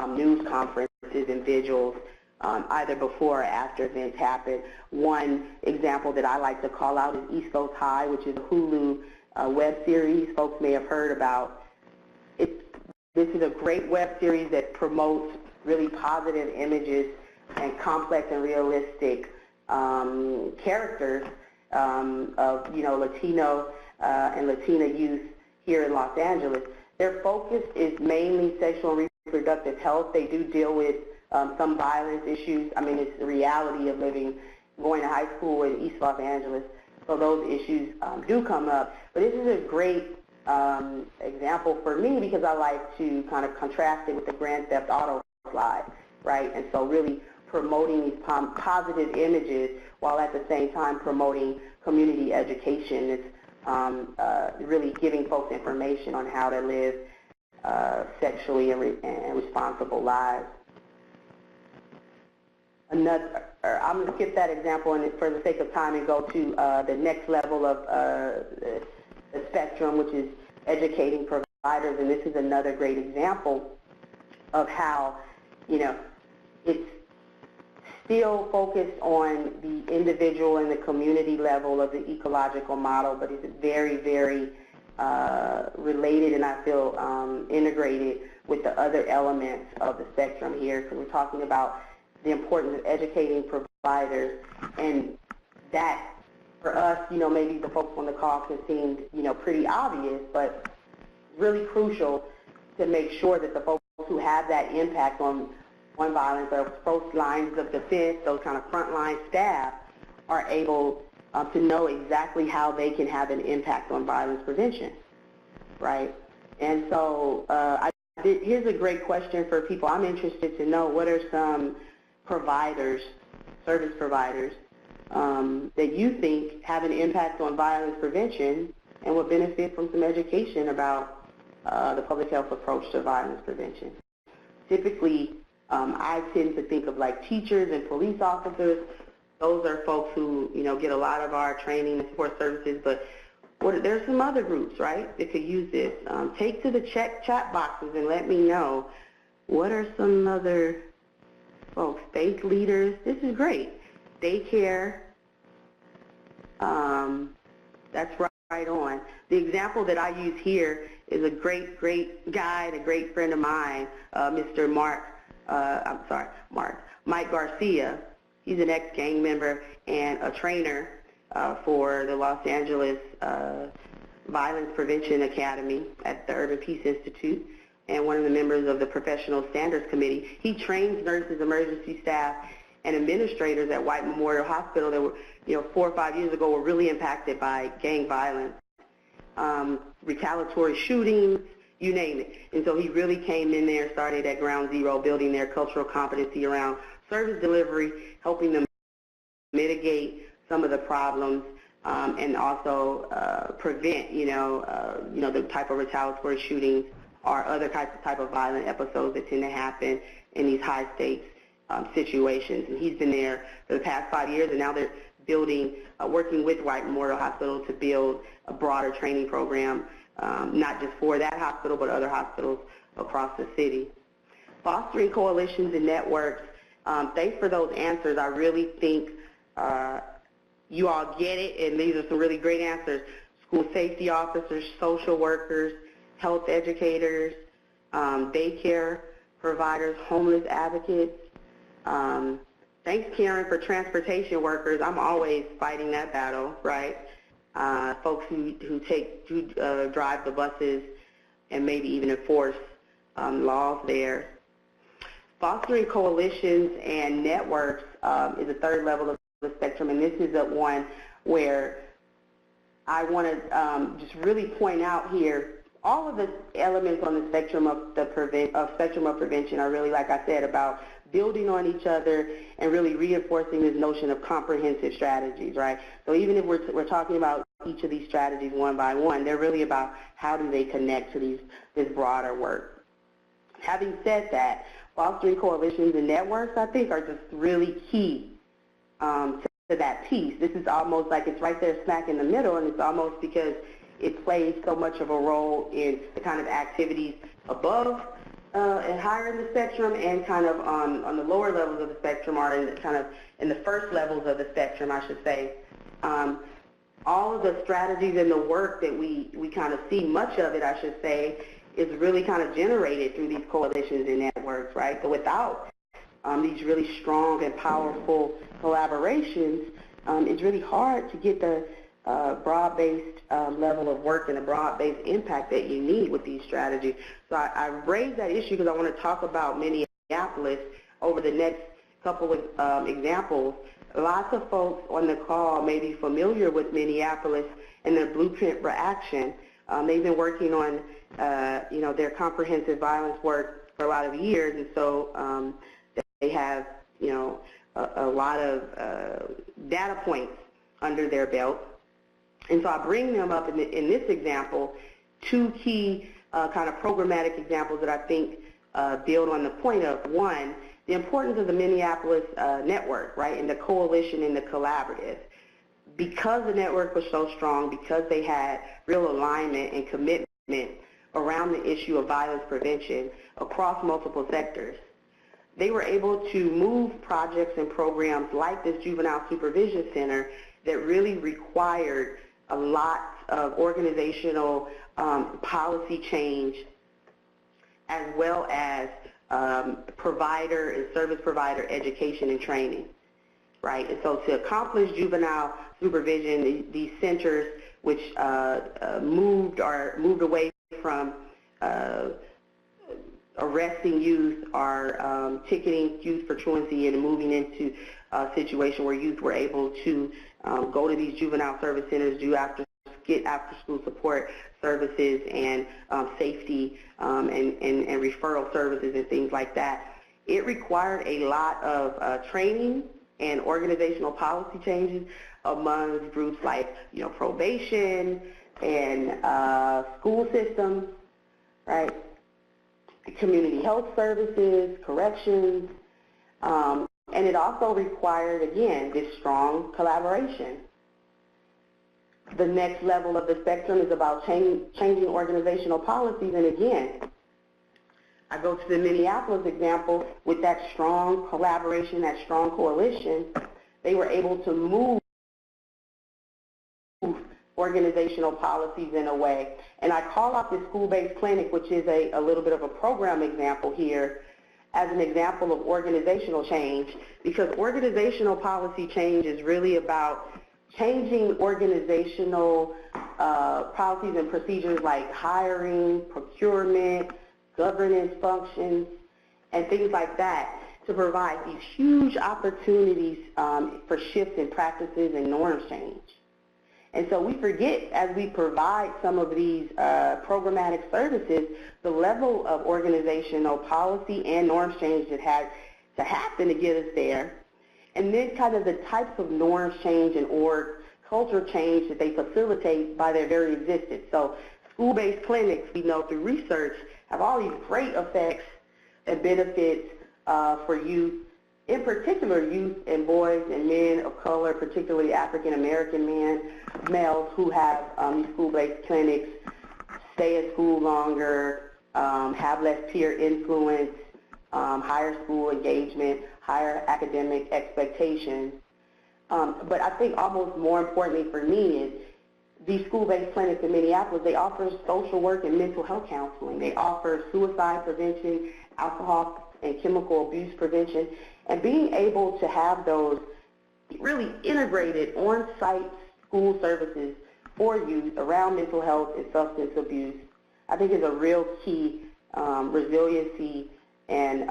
news conferences, and vigils, either before or after events happen. One example that I like to call out is East Coast High, which is a Hulu web series folks may have heard about. This is a great web series that promotes really positive images and complex and realistic characters of, Latino and Latina youth here in Los Angeles. Their focus is mainly sexual and reproductive health. They do deal with some violence issues. I mean, it's the reality of going to high school in East Los Angeles, so those issues do come up. But this is a great example for me because I like to kind of contrast it with the Grand Theft Auto slide, right? And so really promoting these positive images while at the same time promoting community education. It's really giving folks information on how to live sexually and responsible lives. I'm going to skip that example and for the sake of time and go to the next level of the spectrum, which is educating providers. And this is another great example of how, it's still focused on the individual and the community level of the ecological model, but it's very, very related and I feel integrated with the other elements of the spectrum here. So we're talking about the importance of educating providers, and that for us, maybe the folks on the call can seem, pretty obvious, but really crucial to make sure that the folks who have that impact on violence or first lines of defense, those kind of frontline staff, are able to know exactly how they can have an impact on violence prevention, right? And so here's a great question for people. I'm interested to know what are some providers, service providers, that you think have an impact on violence prevention and would benefit from some education about the public health approach to violence prevention. Typically, I tend to think of like teachers and police officers. Those are folks who, get a lot of our training and support services, but there's some other groups, right, that could use this. Take to the chat boxes and let me know what are some other folks. Faith leaders, this is great. Daycare, that's right on. The example that I use here is a great guy and a great friend of mine, Mr. Mike Garcia. He's an ex-gang member and a trainer for the Los Angeles Violence Prevention Academy at the Urban Peace Institute, and one of the members of the Professional Standards Committee. He trains nurses, emergency staff, and administrators at White Memorial Hospital that were, 4 or 5 years ago were really impacted by gang violence, retaliatory shootings, you name it. And so he really came in there, started at ground zero, building their cultural competency around service delivery, helping them mitigate some of the problems, and also prevent, the type of retaliatory shootings or other type of violent episodes that tend to happen in these high-stakes situations. And he's been there for the past 5 years, and now they're building, working with White Memorial Hospital to build a broader training program, not just for that hospital, but other hospitals across the city. Fostering coalitions and networks. Thanks for those answers. I really think you all get it, and these are some really great answers. School safety officers, social workers, health educators, daycare providers, homeless advocates. Thanks, Karen, for transportation workers. I'm always fighting that battle, right? Folks who drive the buses and maybe even enforce laws there. Fostering coalitions and networks is a third level of the spectrum, and this is one where I want to just really point out here all of the elements on the spectrum of prevention are really, like I said, about building on each other and really reinforcing this notion of comprehensive strategies, right? So even if we're talking about each of these strategies one by one, they're really about how do they connect to this broader work. Having said that, fostering coalitions and networks, I think, are just really key to that piece. This is almost like it's right there smack in the middle, and it's almost because it plays so much of a role in the kind of activities above and higher in the spectrum, and kind of on the lower levels of the spectrum, or in the first levels of the spectrum, I should say. All of the strategies and the work that we kind of see, much of it, I should say, is really kind of generated through these coalitions and networks, right? So without these really strong and powerful collaborations, it's really hard to get the broad-based level of work and the broad-based impact that you need with these strategies. So I raised that issue because I want to talk about Minneapolis over the next couple of examples. Lots of folks on the call may be familiar with Minneapolis and their blueprint for action. They've been working on, their comprehensive violence work for a lot of years, and so they have, a lot of data points under their belt. And so I bring them up in this example, two key kind of programmatic examples that I think build on the point of, one, the importance of the Minneapolis network, right, and the coalition and the collaborative. Because the network was so strong, because they had real alignment and commitment around the issue of violence prevention across multiple sectors, they were able to move projects and programs like this Juvenile Supervision Center that really required a lot of organizational policy change, as well as provider and service provider education and training, right? And so to accomplish juvenile supervision, these centers which moved away from arresting youth are ticketing youth for truancy and moving into a situation where youth were able to go to these juvenile service centers, get after-school support services and safety and referral services and things like that. It required a lot of training and organizational policy changes among groups like, probation and school systems, right? Community health services, corrections, and it also required, again, this strong collaboration. The next level of the spectrum is about changing organizational policies, and again, I go to the Minneapolis example with that strong collaboration, that strong coalition. They were able to move organizational policies in a way. And I call out this school-based clinic, which is a little bit of a program example here, as an example of organizational change, because organizational policy change is really about changing organizational policies and procedures like hiring, procurement, governance functions, and things like that to provide these huge opportunities for shifts in practices and norms change. And so we forget, as we provide some of these programmatic services, the level of organizational policy and norms change that had to happen to get us there, and then kind of the types of norms change and org culture change that they facilitate by their very existence. So school-based clinics, we know through research, have all these great effects and benefits for youth, in particular youth and boys and men of color, particularly African-American males who have these school-based clinics, stay at school longer, have less peer influence, higher school engagement, higher academic expectations. But I think almost more importantly for me is these school-based clinics in Minneapolis, they offer social work and mental health counseling. They offer suicide prevention, alcohol and chemical abuse prevention, and being able to have those really integrated on-site school services for youth around mental health and substance abuse, I think is a real key resiliency and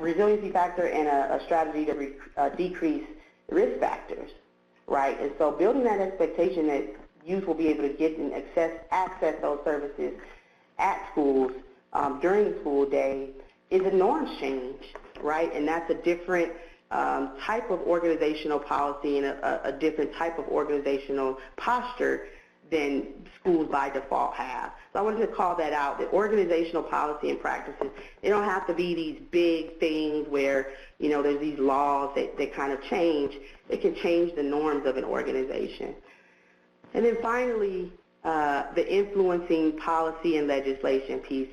resiliency factor and a strategy to decrease risk factors, right? And so building that expectation that youth will be able to get and access those services at schools during the school day is a norms change, right? And that's a different type of organizational policy and a different type of organizational posture than schools by default have. So I wanted to call that out, that organizational policy and practices, they don't have to be these big things where, there's these laws that kind of change. They can change the norms of an organization. And then finally, the influencing policy and legislation piece.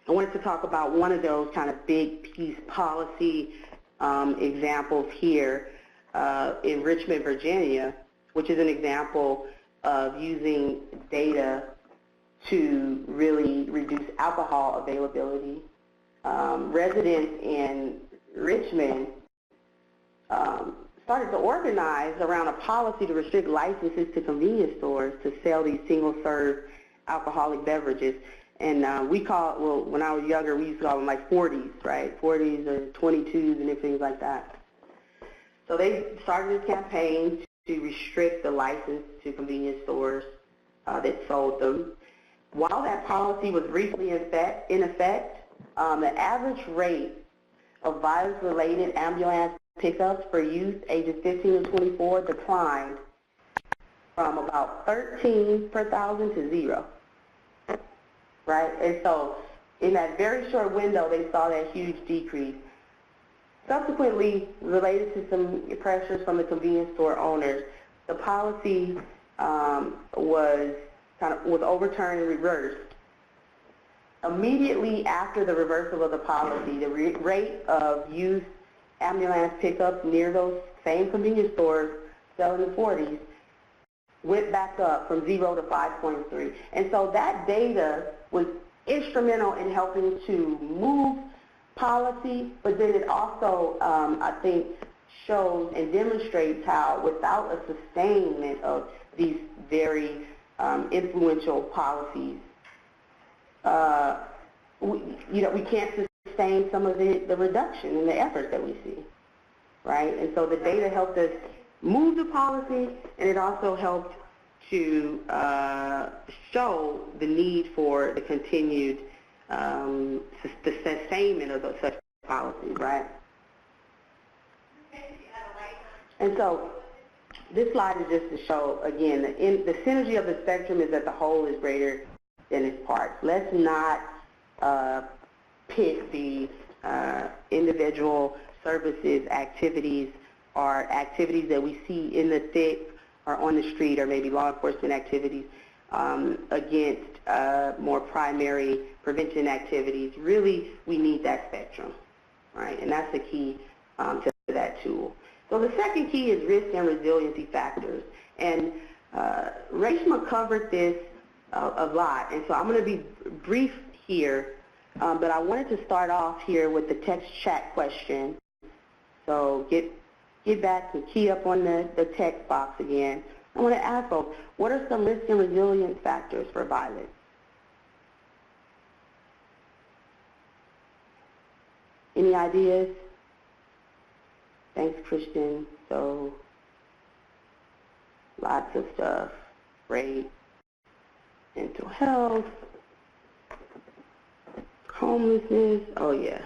I wanted to talk about one of those kind of big piece policy examples here in Richmond, Virginia, which is an example of using data to really reduce alcohol availability residents in Richmond started to organize around a policy to restrict licenses to convenience stores to sell these single-serve alcoholic beverages. And we call it, well, when I was younger, we used to call them like 40s, right? 40s or 22s and things like that. So they started this campaign to restrict the license to convenience stores that sold them. While that policy was briefly in effect, the average rate of violence-related ambulance pickups for youth ages 15 to 24 declined from about 13 per thousand to 0. Right? And so in that very short window, they saw that huge decrease. Subsequently, related to some pressures from the convenience store owners, the policy was overturned and reversed. Immediately after the reversal of the policy, the rate of youth ambulance pickups near those same convenience stores selling the 40s went back up from 0 to 5.3. And so that data was instrumental in helping to move policy, but then it also, I think, shows and demonstrates how without a sustainment of these very influential policies, we can't sustain some of the reduction in the efforts that we see, right? And so the data helped us move the policy, and it also helped to show the need for the continued the sustainment of those such policies, right? And so this slide is just to show, again, the synergy of the spectrum is that the whole is greater than its parts. Let's not pick the individual services, activities, or activities that we see in the thick or on the street, or maybe law enforcement activities against more primary prevention activities. Really, we need that spectrum, right? And that's the key to that tool. So the second key is risk and resiliency factors. And Reshma covered this a lot, and so I'm going to be brief here, but I wanted to start off here with the text chat question. So get back and key up on the text box again. I want to ask folks, what are some risk and resilience factors for violence? Any ideas? Thanks, Christian. So, lots of stuff. Rape, mental health, homelessness. Oh, yeah.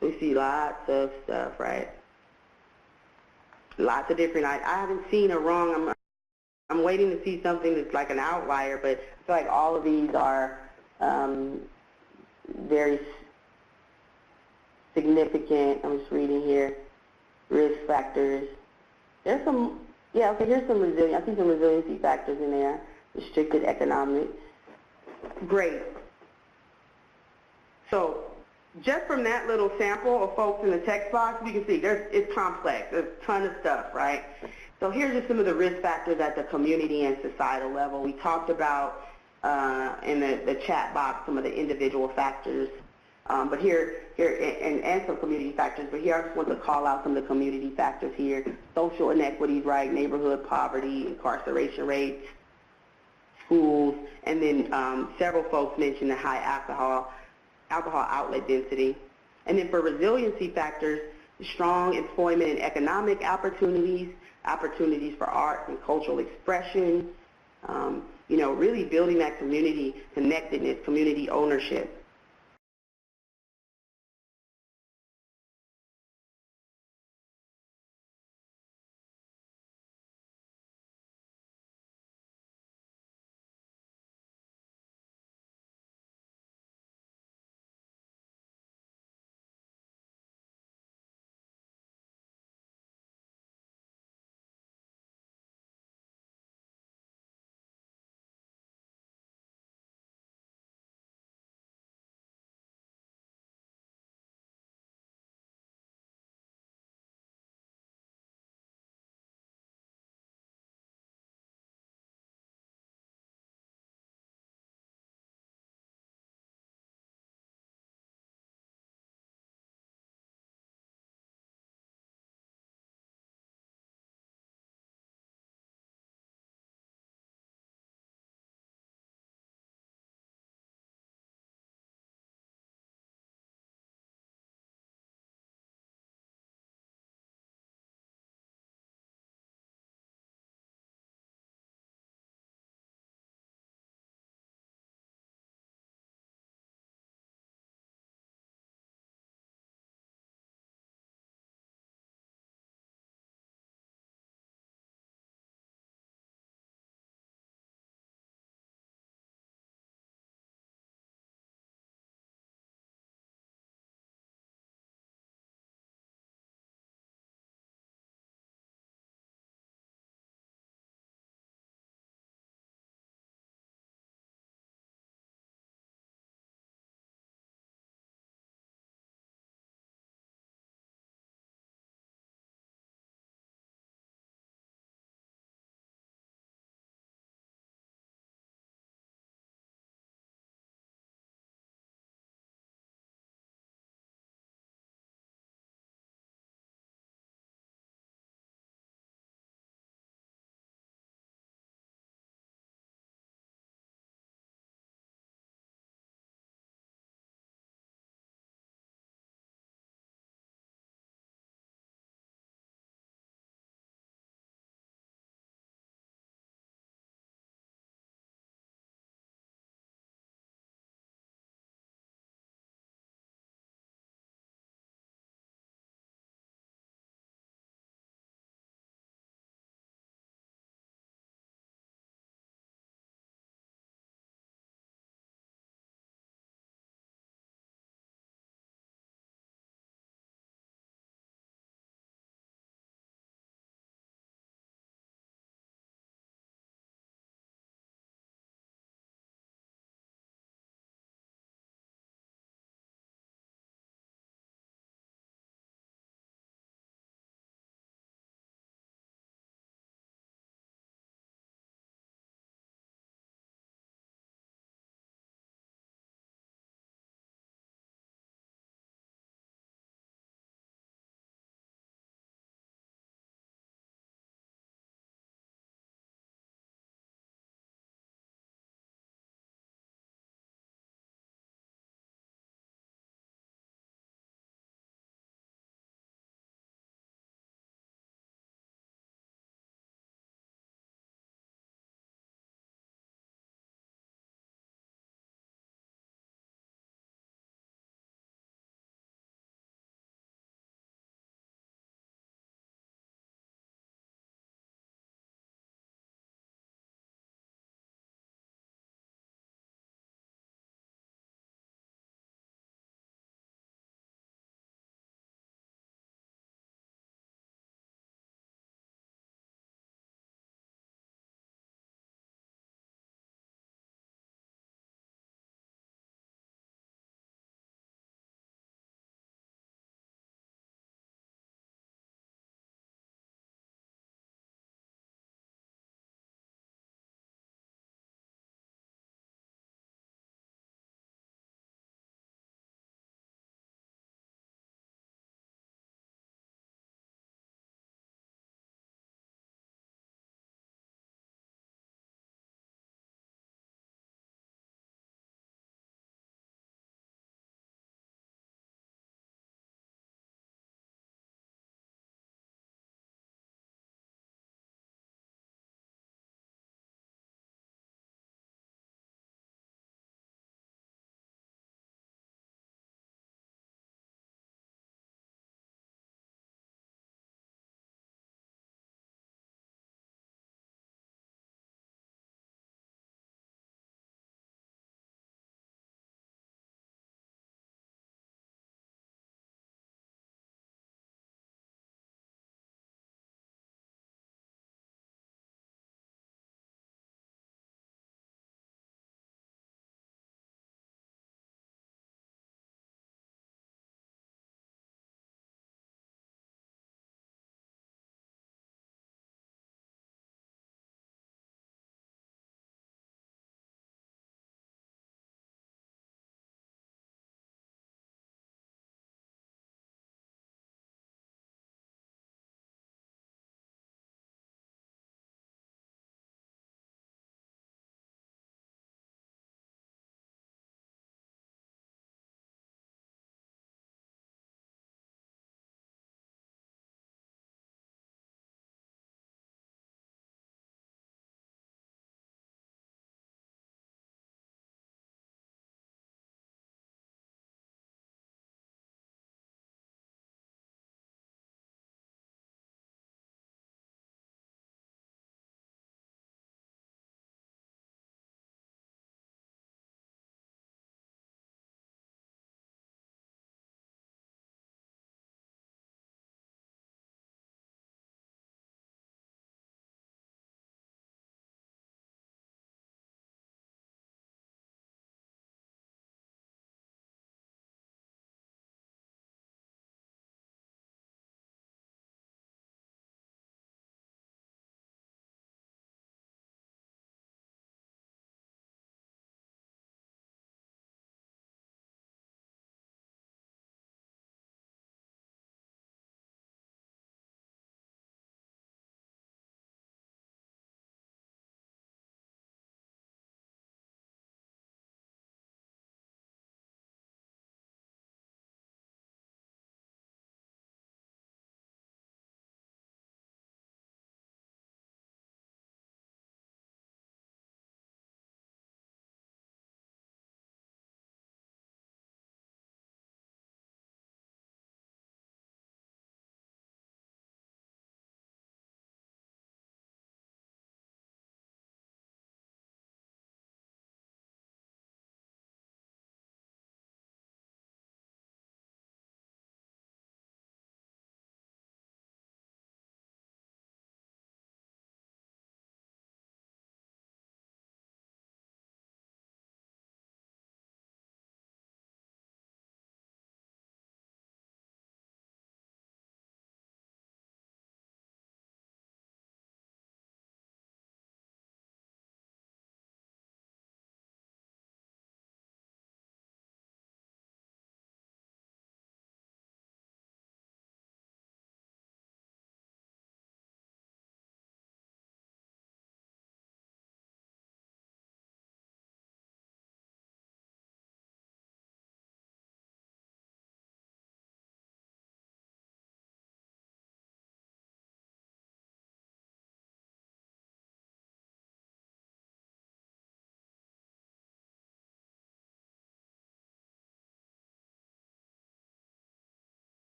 We see lots of stuff, right? Lots of different. I haven't seen a wrong. I'm waiting to see something that's like an outlier, but I feel like all of these are very significant. I'm just reading here. Risk factors. There's some. Yeah. Okay. Here's some resilience. I see some resiliency factors in there. Restricted economic. Great. So, just from that little sample of folks in the text box, we can see it's complex. There's a ton of stuff, right? So here's just some of the risk factors at the community and societal level. We talked about in the chat box some of the individual factors, but here and some community factors. But here I just want to call out some of the community factors here: social inequities, right? Neighborhood poverty, incarceration rates, schools, and then several folks mentioned the high alcohol outlet density. And then for resiliency factors, strong employment and economic opportunities, opportunities for art and cultural expression, really building that community connectedness, community ownership.